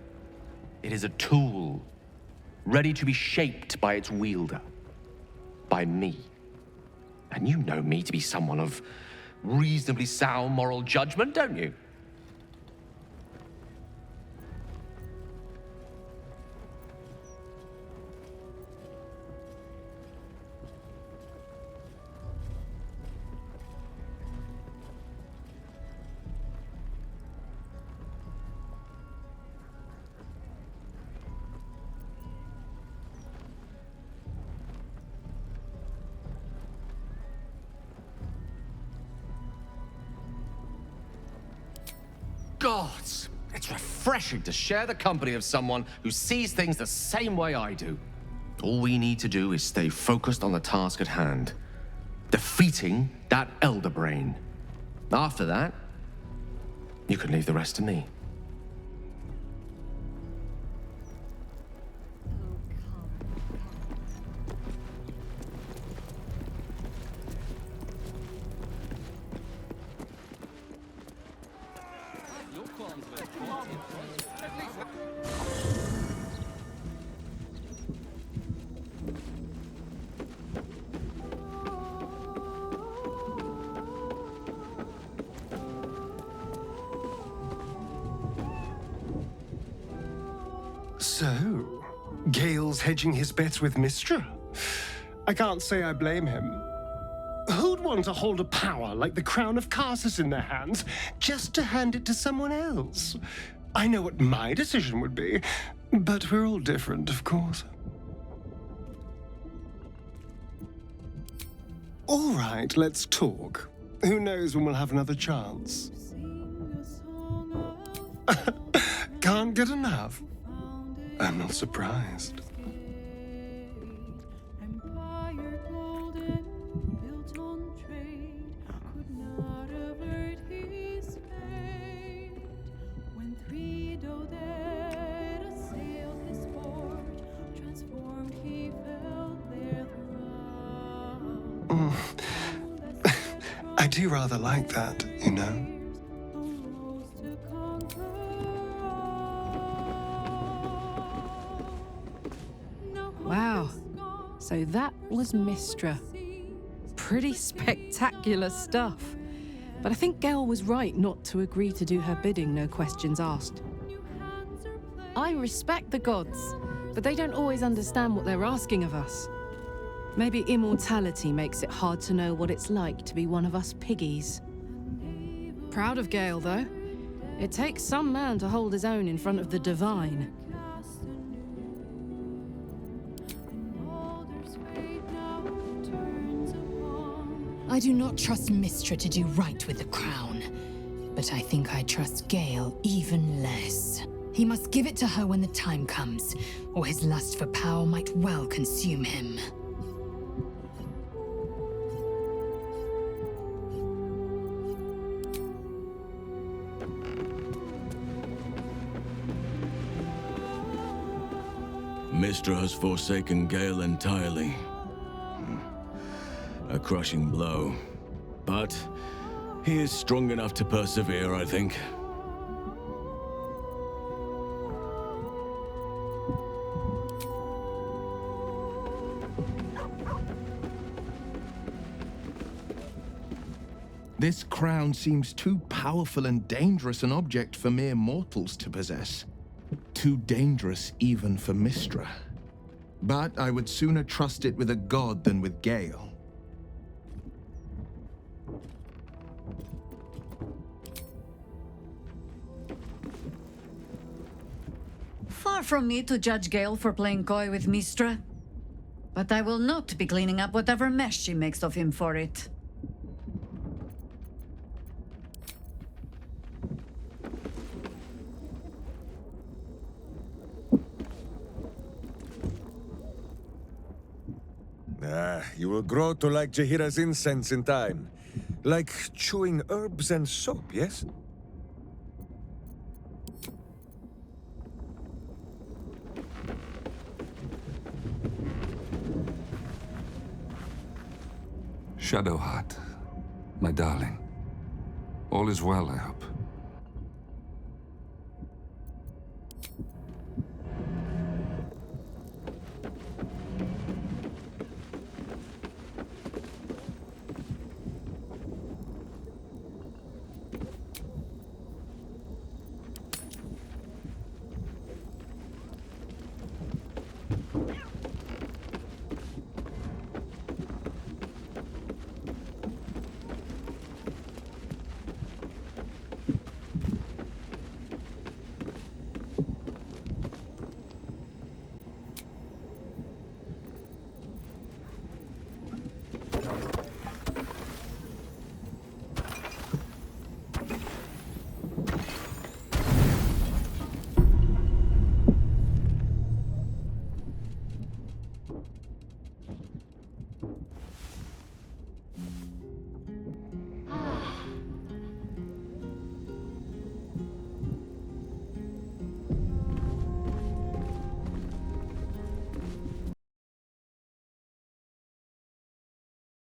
Speaker 9: It is a tool, ready to be shaped by its wielder, by me. And you know me to be someone of reasonably sound moral judgment, don't you? Gods, it's refreshing to share the company of someone who sees things the same way I do. All we need to do is stay focused on the task at hand, defeating that elder brain. After that, you can leave the rest to me.
Speaker 7: So, Gale's hedging his bets with Mystra? I can't say I blame him. Who'd want to hold a power like the crown of Karsus in their hands just to hand it to someone else? I know what my decision would be, but we're all different, of course. All right, let's talk. Who knows when we'll have another chance? Can't get enough. I'm not surprised. I do rather like that, you know?
Speaker 8: Wow. So that was Mystra. pretty spectacular stuff. But I think Gale was right not to agree to do her bidding, no questions asked. I respect the gods, but they don't always understand what they're asking of us. Maybe immortality makes it hard to know what it's like to be one of us piggies. Proud of Gale, though. It takes some man to hold his own in front of the divine.
Speaker 16: I do not trust Mystra to do right with the crown, but I think I trust Gale even less. He must give it to her when the time comes, or his lust for power might well consume him.
Speaker 6: Mystra has forsaken Gale entirely. A crushing blow. But he is strong enough to persevere, I think.
Speaker 23: This crown seems too powerful and dangerous an object for mere mortals to possess. Too dangerous even for Mystra. But I would sooner trust it with a god than with Gale.
Speaker 24: Far from me to judge Gale for playing coy with Mystra, but I will not be cleaning up whatever mess she makes of him for it.
Speaker 10: You will grow to like Jahira's incense in time. Like chewing herbs and soap, yes?
Speaker 25: Shädoухarт, my darling. All is well, I hope.